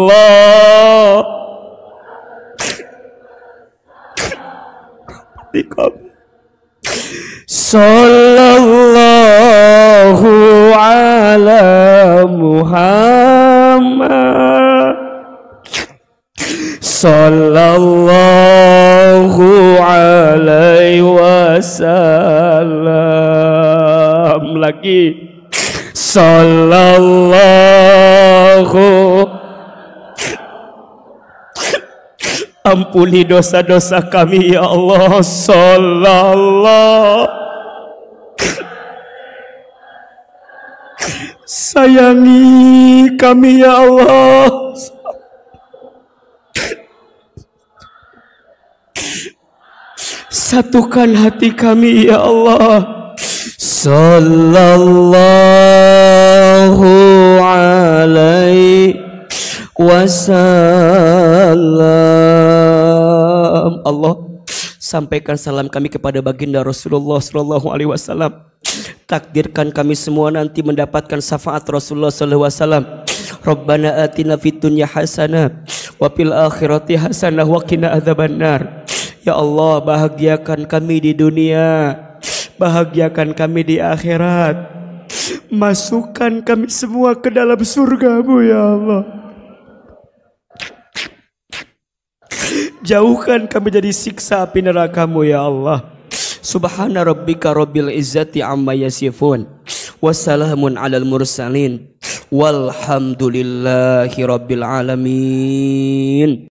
sallallahu ala Muhammad sallallahu alaihi wasallam. Lagi sallallahu. Ampuni dosa-dosa kami ya Allah. Sallallahu. Sayangi kami ya Allah. Satukan hati kami ya Allah. Sallallahu alaihi wasallam. Allah, sampaikan salam kami kepada baginda Rasulullah sallallahu alaihi wasallam. Takdirkan kami semua nanti mendapatkan syafaat Rasulullah sallallahu alaihi wasallam. Rabbana atina fid dunya hasanah wa fil akhirati hasanah wa qina adzabannar. Ya Allah, bahagiakan kami di dunia, bahagiakan kami di akhirat. Masukkan kami semua ke dalam surga-Mu ya Allah. Jauhkan kami dari siksa api neraka-Mu ya Allah. Subhana rabbika rabbil izzati amma yasifun. Wassalamun alal mursalin. Walhamdulillahi rabbil alamin.